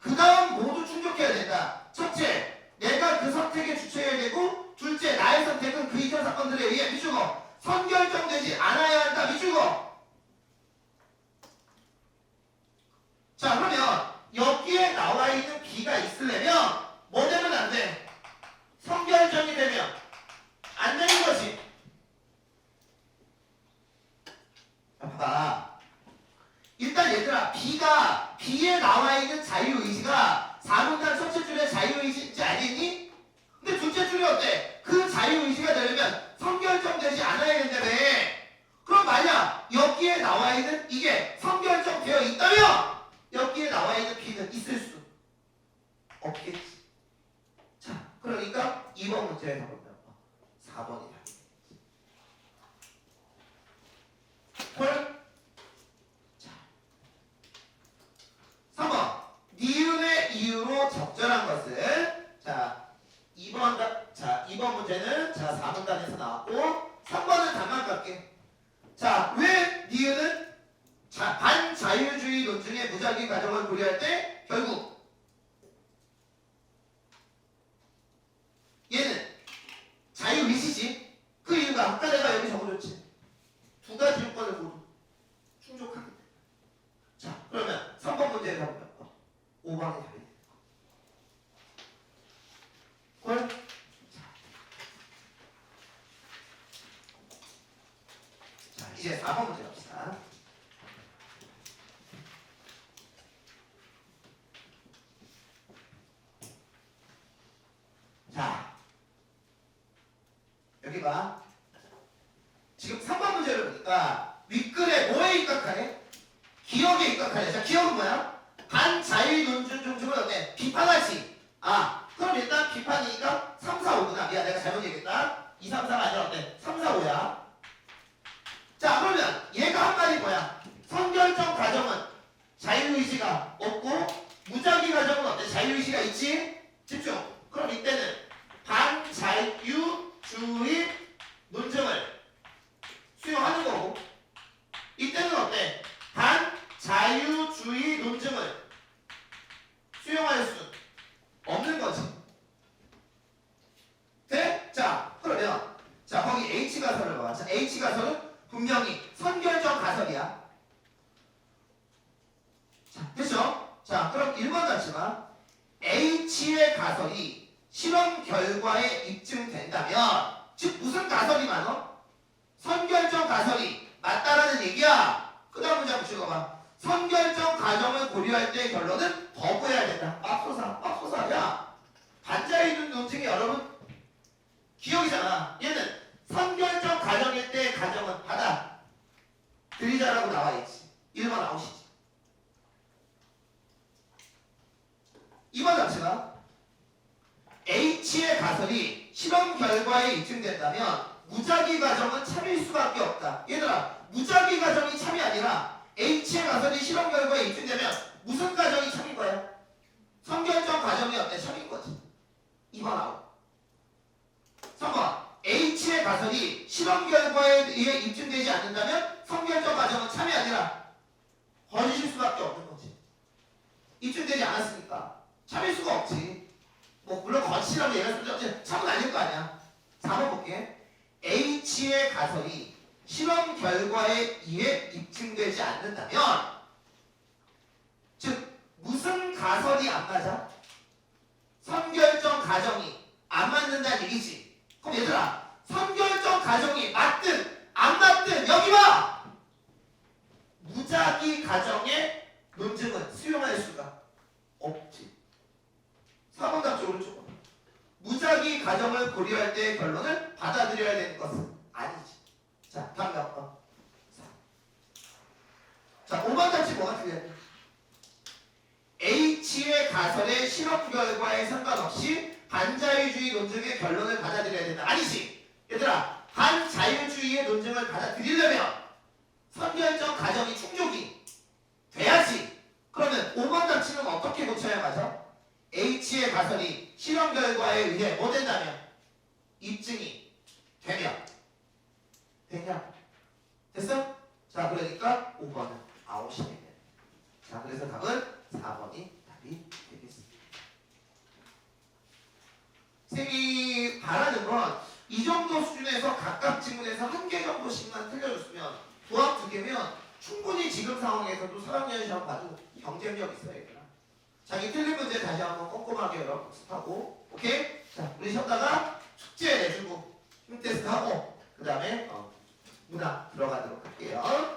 그 다음 모두 충족해야 된다. 첫째, 내가 그 선택의 주체여야 되고, 둘째, 나의 선택은 그 이전 사건들에 의해 미주고 선결정되지 않아야 한다. 미주고. 자, 그러면 여기에 나와 있는 B가 있으려면 뭐 되면 안 돼? 선결정이 되면 안 되는 거지. 봐봐. 일단 얘들아, B에 나와 있는 자유의지가 4문단 첫째 줄에 자유의지인지 알겠니? 근데 둘째 줄이 어때? 그 자유의지가 되려면 선결정되지 않아야 된다며. 그럼 만약 여기에 나와 있는 이게 선결정되어 있다면 여기에 나와 있는 B는 있을 수 없겠지. 자, 그러니까 2번 문제에 답은 몇 번? 4번이 답이겠지. 헐? 3번. 니은의 이유로 적절한 것은, 자, 2번 문제는, 자, 4문단에서 나왔고, 3번은 답만 갈게. 자, 왜 니은은 반자율주의 논증의 무작위 과정을 고려할 때, 결국, 얘는 자유의지지. 그 이유가 아까 내가 여기 적어줬지. 두 가지 요건을 모두 충족하기 때문에. 자, 그러면 3번 문제에 가보면 5번이 답이 돼. 꼴? 자, 이제 4번 문제 갑시다. 보니까 지금 3번 문제를 보니까 윗글에 뭐에 입각하네? 기억에 입각하네. 자, 기억은 뭐야? 반자율 논증 중은 어때? 비판하지. 아, 그럼 일단 비판이니까 3, 4, 5구나. 미안, 내가 잘못 얘기했다. 2, 3, 4가 아니라 어때? 3, 4, 5야. 자, 그러면 얘가 한 말이 뭐야? 선결정 가정은 자유의지가 없고 무작위 가정은 어때? 자유의지가 있지? 집중. 그럼 이때는 반자유주의 논증을 수용하는 거고 이때는 어때? 반자유주의 논증을 수용할 수 없는 거지. 돼? 자, 그러면 자 거기 H 가설을 봐. 자, H 가설은 분명히 선결정 가설이야. 자, 됐죠? 자, 그럼 1번 같지만 H의 가설이 실험 결과에 입증된다면 즉 무슨 가설이 많어? 선결정 가설이 맞다라는 얘기야. 그 다음 문제 한번 읽어봐. 선결정 가정을 고려할 때의 결론은 거부해야 된다. 맙소사. 야, 반자율 논증이 여러분 기억이잖아. 얘는 선결정 가정일 때의 가정은 받아 들이자라고 나와있지. 1번 아웃이지. 2번 자체가 H의 가설이 실험 결과에 입증된다면 무작위 가정은 참일 수밖에 없다. 얘들아, 무작위 가정이 참이 아니라 H의 가설이 실험 결과에 입증되면 무슨 가정이 참인 거야? 선결정 가정이 어때? 참인 거지. 2번 아웃. 3번 H의 가설이 실험 결과에 의해 입증되지 않는다면 선결정 가정은 참이 아니라 거짓일 수밖에 없는 거지. 입증되지 않았으니까 참일 수가 없지. 뭐 물론 거짓이라고 얘기할 수도 없지. 참은 아닐 거 아니야. 4번 볼게. H의 가설이 실험 결과에 의해 입증되지 않는다면 즉 무슨 가설이 안 맞아? 선결정 가정이 안 맞는다는 얘기지. 그럼 얘들아, 선결정 가정이 맞든 안 맞든 여기 봐! 무작위 가정의 논증은 수용할 수가 없지. 4번 답지 오른쪽. 무작위 가정을 고려할 때의 결론을 받아들여야 되는 것은 아니지. 자, 다음 몇 번? 자, 5번 답지 뭐가 틀렸냐? H의 가설의 실험 결과에 상관없이 반자유주의 논증의 결론을 받아들여야 된다. 아니지. 얘들아, 반자유주의의 논증을 받아들이려면 선결정 가정이 충족이 돼야지. 그러면 5번 답지는 어떻게 고쳐야 맞아? H의 가설이 실험 결과에 의해 뭐 된다면? 입증이 되면. 됐냐? 됐어? 자, 그러니까 5번은 아웃이네. 자, 그래서 답은 4번이 답이 되겠습니다. 쌤이 바라는 건 이 정도 수준에서 각각 지문에서 한 개 정도씩만 틀려줬으면 도합 2개면 충분히 지금 상황에서도 4학년 시험 봐도 경쟁력 있어야 되나. 자기 틀린 문제 다시 한번 꼼꼼하게 여러 복습하고, 오케이? 자, 우리 쉬었다가 숙제 내주고 힘 테스트 하고 그 다음에 문학 들어가도록 할게요.